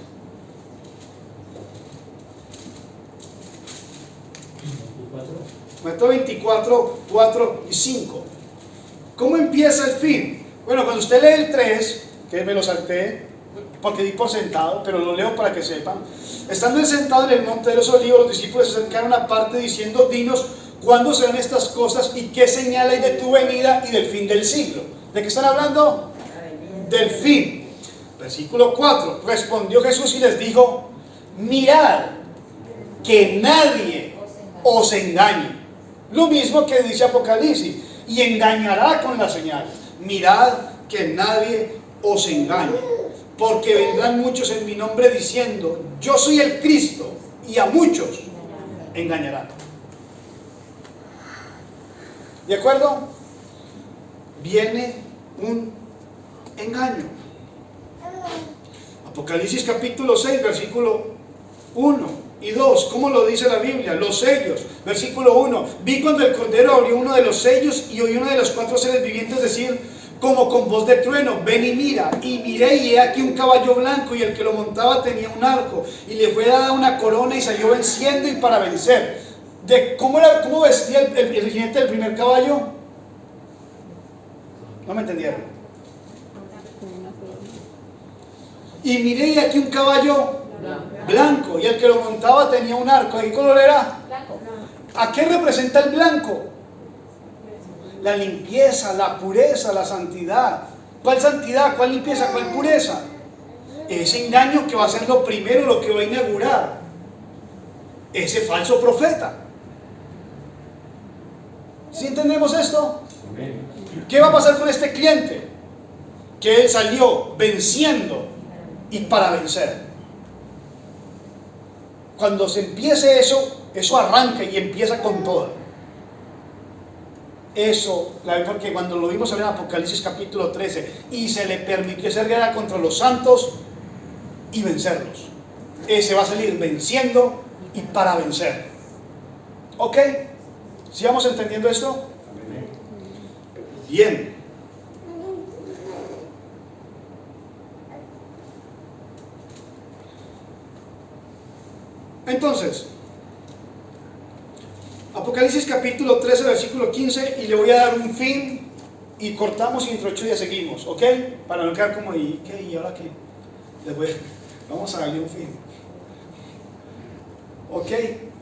Mateo 24, 4 y 5. ¿Cómo empieza el fin? Bueno, cuando usted lee el 3, que me lo salté porque di por sentado, pero lo leo para que sepan. Estando sentado en el monte de los olivos, los discípulos se acercaron aparte diciendo, dinos, ¿cuándo serán estas cosas y qué señal hay de tu venida y del fin del siglo? ¿De qué están hablando? Del fin. Versículo 4. Respondió Jesús y les dijo, mirad que nadie os engañe. Lo mismo que dice Apocalipsis, y engañará con la señal. Mirad que nadie os engañe, porque vendrán muchos en mi nombre diciendo, yo soy el Cristo, y a muchos engañarán. ¿De acuerdo? Viene un engaño. Apocalipsis capítulo 6, versículo 1 y 2, ¿cómo lo dice la Biblia? Los sellos, versículo 1. Vi cuando el Cordero abrió uno de los sellos y oí uno de los 4 seres vivientes decir, como con voz de trueno, ven y mira. Y miré y he aquí un caballo blanco y el que lo montaba tenía un arco y le fue dada una corona y salió venciendo y para vencer. ¿Cómo vestía el jinete del primer caballo? No me entendieron. Y miré y aquí un caballo blanco y el que lo montaba tenía un arco. ¿De qué color era? ¿A qué representa el blanco? La limpieza, la pureza, la santidad. ¿Cuál santidad? ¿Cuál limpieza? ¿Cuál pureza? Ese engaño que va a ser lo primero, lo que va a inaugurar ese falso profeta. ¿Sí entendemos esto? ¿Qué va a pasar con este cliente? Que él salió venciendo y para vencer. Cuando se empiece eso arranca y empieza con todo. Eso, porque cuando lo vimos en Apocalipsis capítulo 13, y se le permitió hacer guerra contra los santos y vencerlos. Ese va a salir venciendo y para vencer. ¿Ok? ¿Sigamos entendiendo esto? Bien. Entonces, Apocalipsis capítulo 13, versículo 15, y le voy a dar un fin, y cortamos y dentro de 8 días seguimos, ¿ok? Para no quedar como, ¿y qué? ¿Y ahora qué? Vamos a darle un fin. ¿Ok?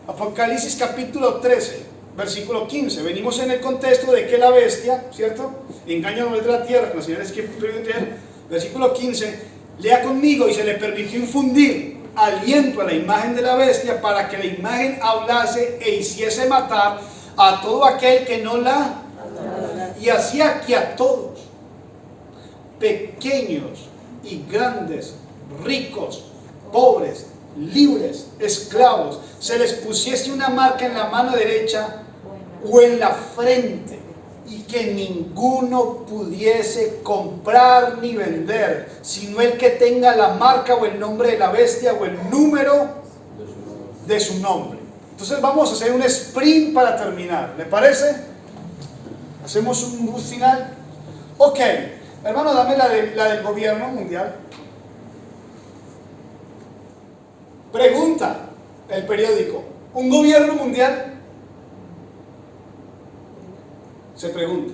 Apocalipsis capítulo 13, versículo 15. Venimos en el contexto de que la bestia, ¿cierto? Engaña a los de la tierra, con las señales que permiten. Versículo 15, lea conmigo, y se le permitió infundir aliento a la imagen de la bestia para que la imagen hablase e hiciese matar a todo aquel que no la, y hacía que a todos, pequeños y grandes, ricos, pobres, libres, esclavos, se les pusiese una marca en la mano derecha o en la frente, y que ninguno pudiese comprar ni vender, sino el que tenga la marca o el nombre de la bestia o el número de su nombre. Entonces vamos a hacer un sprint para terminar, ¿le parece? Hacemos un bus final. Ok, hermano, dame la del gobierno mundial. Pregunta el periódico: ¿un gobierno mundial? Se pregunta.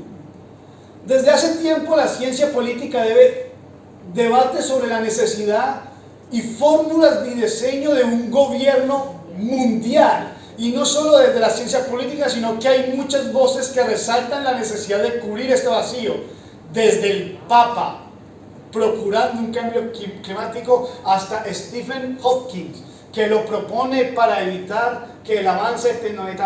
Desde hace tiempo la ciencia política debate sobre la necesidad y fórmulas de diseño de un gobierno mundial. Y no solo desde la ciencia política, sino que hay muchas voces que resaltan la necesidad de cubrir este vacío. Desde el Papa, procurando un cambio climático, hasta Stephen Hawking, que lo propone para evitar que el avance tecnológico.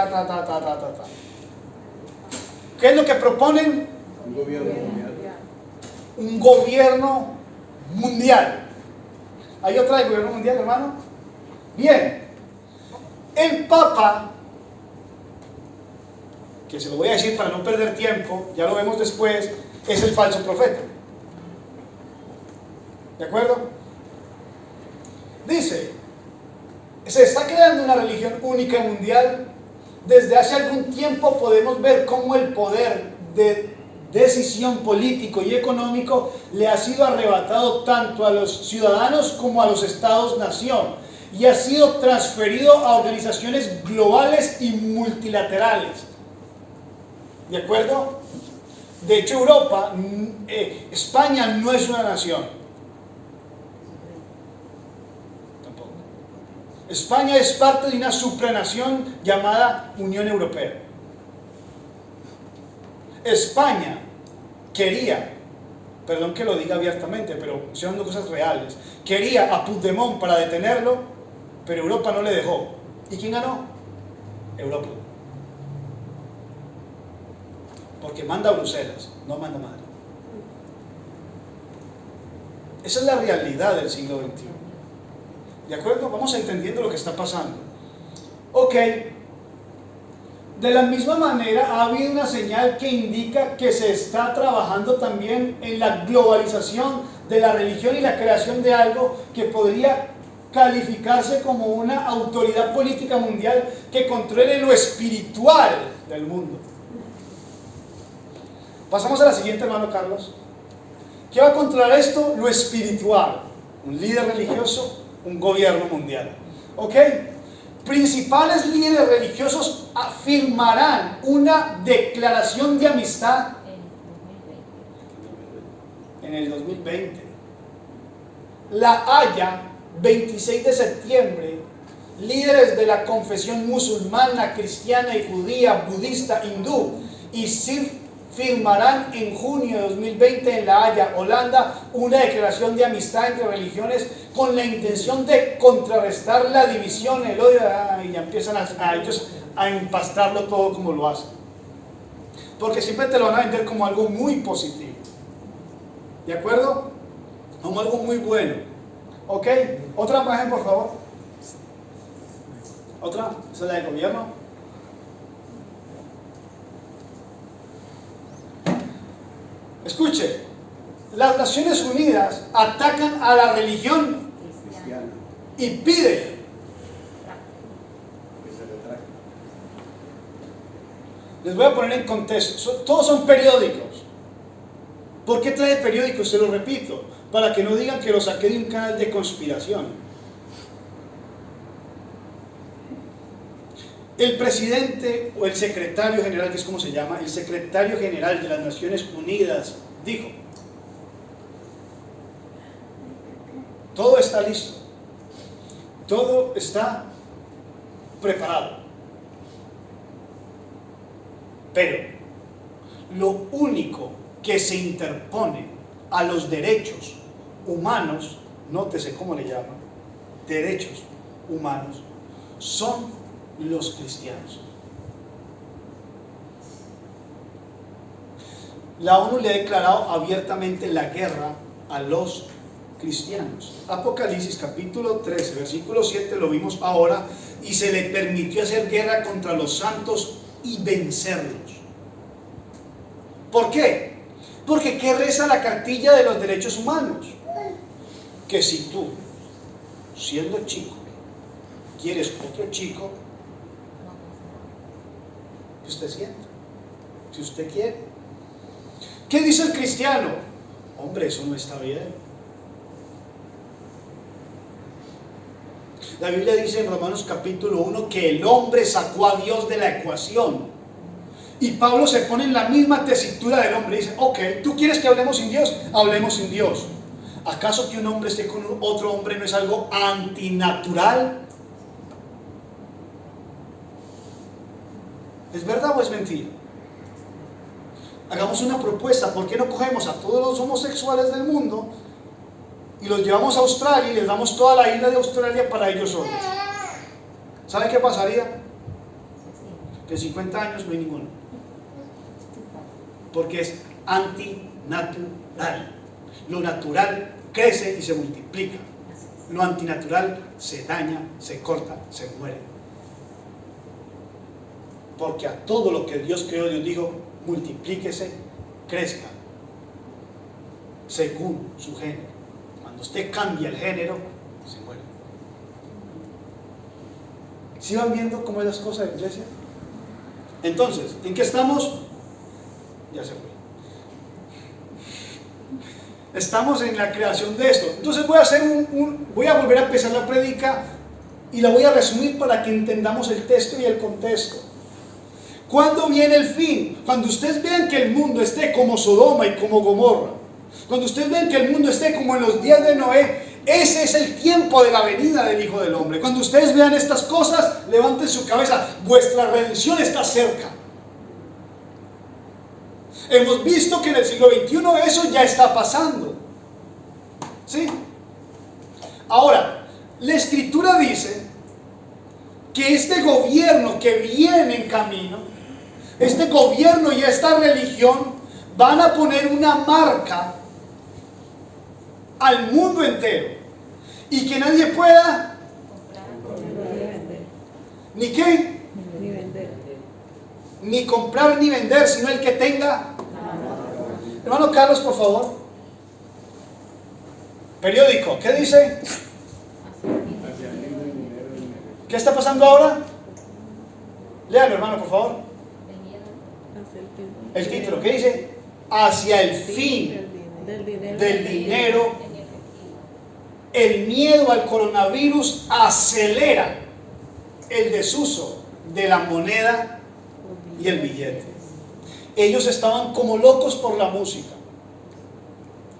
¿Qué es lo que proponen? Un gobierno mundial. Un gobierno mundial. ¿Hay otra de gobierno mundial, hermano? Bien. El Papa, que se lo voy a decir para no perder tiempo, ya lo vemos después, es el falso profeta. ¿De acuerdo? Dice, se está creando una religión única y mundial. Desde hace algún tiempo podemos ver cómo el poder de decisión político y económico le ha sido arrebatado tanto a los ciudadanos como a los estados-nación y ha sido transferido a organizaciones globales y multilaterales. ¿De acuerdo? De hecho, España no es una nación. España es parte de una supranación llamada Unión Europea. España quería, perdón que lo diga abiertamente, pero son cosas reales, quería a Puigdemont para detenerlo, pero Europa no le dejó. ¿Y quién ganó? Europa. Porque manda a Bruselas, no manda a Madrid. Esa es la realidad del siglo XXI. ¿De acuerdo? Vamos entendiendo lo que está pasando. Ok. De la misma manera, ha habido una señal que indica que se está trabajando también en la globalización de la religión y la creación de algo que podría calificarse como una autoridad política mundial que controle lo espiritual del mundo. Pasamos a la siguiente, hermano Carlos. ¿Qué va a controlar esto? Lo espiritual. Un líder religioso, un gobierno mundial. ¿Ok? Principales líderes religiosos afirmarán una declaración de amistad en el 2020. La Haya, 26 de septiembre, líderes de la confesión musulmana, cristiana y judía, budista, hindú y sikh firmarán en junio de 2020 en La Haya, Holanda, una declaración de amistad entre religiones con la intención de contrarrestar la división, el odio, y ya empiezan a ellos a empastarlo todo como lo hacen. Porque siempre te lo van a vender como algo muy positivo. ¿De acuerdo? Como algo muy bueno. ¿Ok? Otra imagen, por favor. Otra, esa es la del gobierno. Escuche, las Naciones Unidas atacan a la religión Cristiano. y piden Que se retracte. Les voy a poner en contexto. Todos son periódicos. ¿Por qué trae periódicos? Se lo repito, para que no digan que lo saqué de un canal de conspiración. El presidente o el secretario general, que es como se llama, el secretario general de las Naciones Unidas, dijo: todo está listo, todo está preparado, pero lo único que se interpone a los derechos humanos, nótese cómo le llaman, derechos humanos, son los cristianos. La ONU le ha declarado abiertamente la guerra a los cristianos. Apocalipsis capítulo 13, versículo 7 lo vimos ahora, y se le permitió hacer guerra contra los santos y vencerlos. ¿Por qué? Porque ¿qué reza la cartilla de los derechos humanos? Que si tú, siendo chico, quieres otro chico, que usted sienta, si usted quiere. ¿Qué dice el cristiano? Hombre, eso no está bien. La Biblia dice en Romanos capítulo 1 que el hombre sacó a Dios de la ecuación. Y Pablo se pone en la misma tesitura del hombre. Dice: ok, ¿tú quieres que hablemos sin Dios? Hablemos sin Dios. ¿Acaso que un hombre esté con otro hombre no es algo antinatural? ¿Es verdad o es mentira? Hagamos una propuesta. ¿Por qué no cogemos a todos los homosexuales del mundo y los llevamos a Australia y les damos toda la isla de Australia para ellos solos? ¿Sabe qué pasaría? Que en 50 años no hay ninguno. Porque es antinatural. Lo natural crece y se multiplica. Lo antinatural se daña, se corta, se muere. Porque a todo lo que Dios creó, Dios dijo: multiplíquese, crezca, según su género. Cuando usted cambia el género, se muere. ¿Sí van viendo cómo es las cosas de iglesia? Entonces, ¿en qué estamos? Ya se fue. Estamos en la creación de esto. Entonces voy a volver a empezar la prédica y la voy a resumir para que entendamos el texto y el contexto. ¿Cuándo viene el fin? Cuando ustedes vean que el mundo esté como Sodoma y como Gomorra, cuando ustedes vean que el mundo esté como en los días de Noé, ese es el tiempo de la venida del Hijo del Hombre. Cuando ustedes vean estas cosas, levanten su cabeza, vuestra redención está cerca. Hemos visto que en el siglo XXI eso ya está pasando. ¿Sí? Ahora, la Escritura dice que este gobierno que viene en camino, este gobierno y esta religión van a poner una marca al mundo entero, y que nadie pueda ni qué, ni comprar ni vender, sino el que tenga. Hermano Carlos, por favor. Periódico, ¿qué dice? ¿Qué está pasando ahora? Léalo, hermano, por favor. El título, ¿qué dice? Hacia el fin del dinero, el miedo al coronavirus acelera el desuso de la moneda y el billete. Ellos estaban como locos por la música.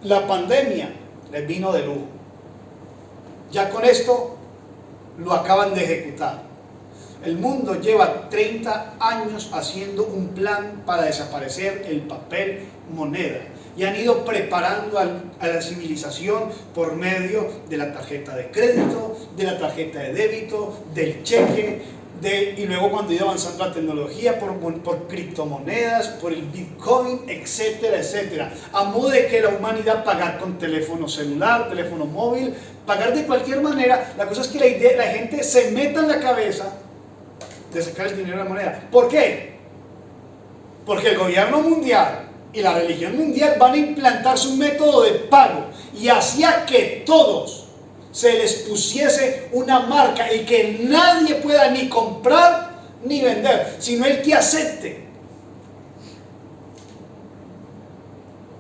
La pandemia les vino de lujo. Ya con esto lo acaban de ejecutar. El mundo lleva 30 años haciendo un plan para desaparecer el papel moneda y han ido preparando a la civilización por medio de la tarjeta de crédito, de la tarjeta de débito, del cheque, y luego cuando iba avanzando la tecnología por criptomonedas, por el Bitcoin, etcétera, etcétera, a modo de que la humanidad pagar con teléfono celular, teléfono móvil, pagar de cualquier manera. La cosa es que la gente se meta en la cabeza de sacar el dinero de la moneda. ¿Por qué? Porque el gobierno mundial y la religión mundial van a implantar su método de pago y hacía que todos se les pusiese una marca y que nadie pueda ni comprar ni vender, sino el que acepte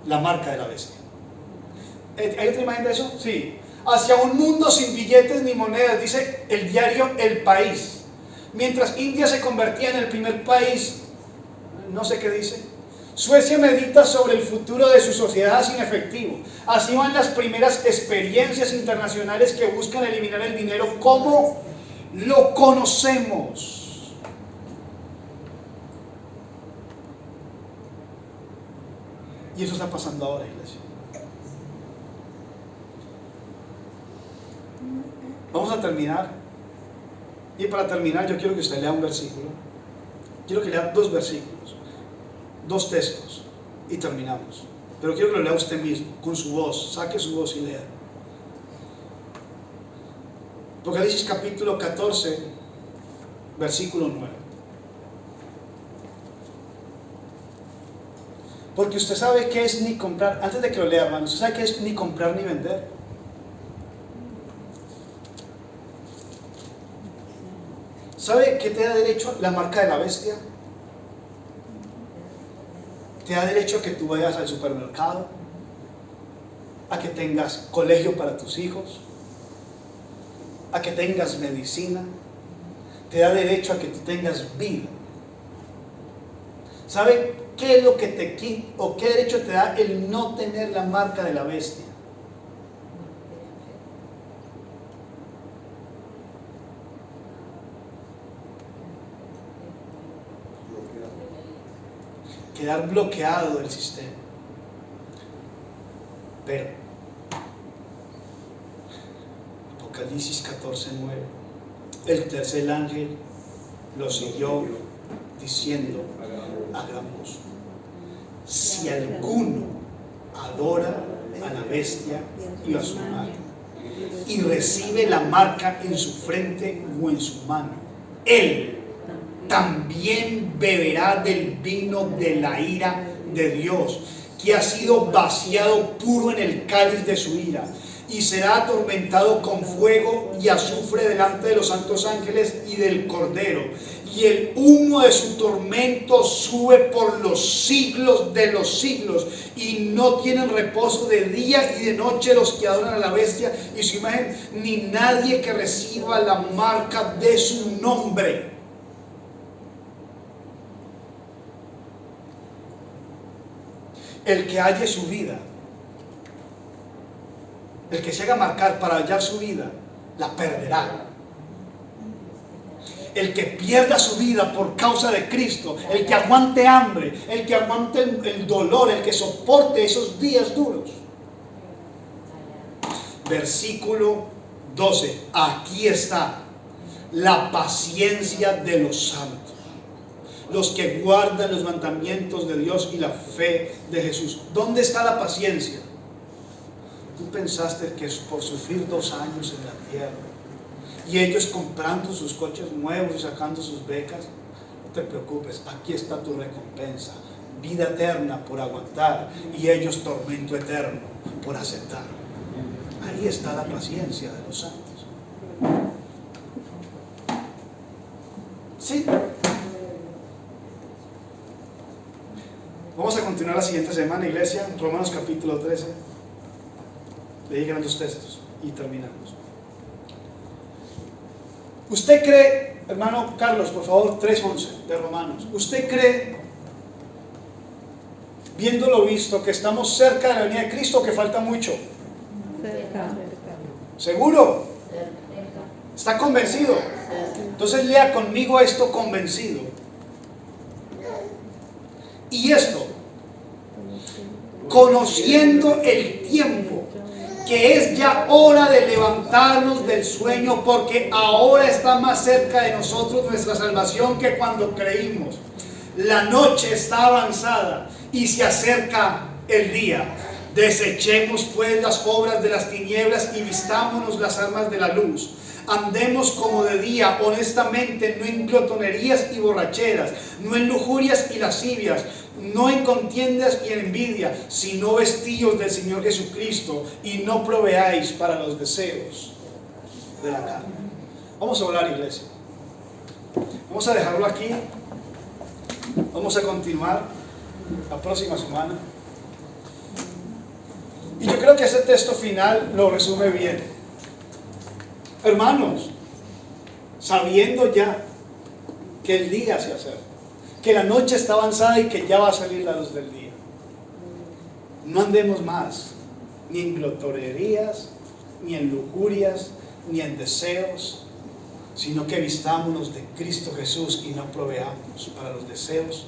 la marca de la bestia. ¿Hay otra imagen de eso? Sí. Hacia un mundo sin billetes ni monedas, dice el diario El País. Mientras India se convertía en el primer país, no sé qué dice, Suecia medita sobre el futuro de su sociedad sin efectivo. Así van las primeras experiencias internacionales que buscan eliminar el dinero como lo conocemos. Y eso está pasando ahora, iglesia. Vamos a terminar. Y para terminar yo quiero que usted lea un versículo. Quiero que lea 2 versículos, 2 textos y terminamos. Pero quiero que lo lea usted mismo, con su voz. Saque su voz y lea. Apocalipsis capítulo 14, versículo 9. Porque usted sabe qué es ni comprar, antes de que lo lea, hermano, usted sabe qué es ni comprar ni vender. ¿Sabe qué te da derecho la marca de la bestia? Te da derecho a que tú vayas al supermercado, a que tengas colegio para tus hijos, a que tengas medicina. Te da derecho a que tú tengas vida. ¿Sabe qué es lo que te quita o qué derecho te da el no tener la marca de la bestia? Quedar bloqueado del sistema. Pero Apocalipsis 14:9, el tercer ángel lo siguió diciendo a gran voz: si alguno adora a la bestia y a su marca y recibe la marca en su frente o en su mano, él también beberá del vino de la ira de Dios, que ha sido vaciado puro en el cáliz de su ira, y será atormentado con fuego y azufre delante de los santos ángeles y del Cordero, y el humo de su tormento sube por los siglos de los siglos, y no tienen reposo de día y de noche los que adoran a la bestia y su imagen, ni nadie que reciba la marca de su nombre. El que halle su vida, el que se haga marcar para hallar su vida, la perderá. El que pierda su vida por causa de Cristo, el que aguante hambre, el que aguante el dolor, el que soporte esos días duros. Versículo 12, aquí está la paciencia de los santos, los que guardan los mandamientos de Dios y la fe de Jesús. ¿Dónde está la paciencia? Tú pensaste que es por sufrir 2 años en la tierra y ellos comprando sus coches nuevos y sacando sus becas. No te preocupes, aquí está tu recompensa: vida eterna por aguantar, y ellos tormento eterno por aceptar. Ahí está la paciencia de los santos. ¿Sí? Vamos a continuar la siguiente semana, iglesia, Romanos capítulo 13. Le llegan los textos y terminamos. ¿Usted cree, hermano Carlos, por favor, 3:11 de Romanos? ¿Usted cree, viendo lo visto, que estamos cerca de la venida de Cristo o que falta mucho? Cerca. ¿Seguro? ¿Está convencido? Entonces lea conmigo esto convencido. Y esto, conociendo el tiempo, que es ya hora de levantarnos del sueño, porque ahora está más cerca de nosotros nuestra salvación que cuando creímos. La noche está avanzada y se acerca el día. Desechemos pues las obras de las tinieblas y vistámonos las armas de la luz. Andemos como de día, honestamente, no en glotonerías y borracheras, no en lujurias y lascivias, no en contiendas y en envidia, sino vestidos del Señor Jesucristo y no proveáis para los deseos de la carne. Vamos a orar, iglesia. Vamos a dejarlo aquí. Vamos a continuar la próxima semana. Y yo creo que ese texto final lo resume bien. Hermanos, sabiendo ya que el día se acerca, que la noche está avanzada y que ya va a salir la luz del día, no andemos más ni en glotonerías, ni en lujurias, ni en deseos, sino que vistámonos de Cristo Jesús y no proveamos para los deseos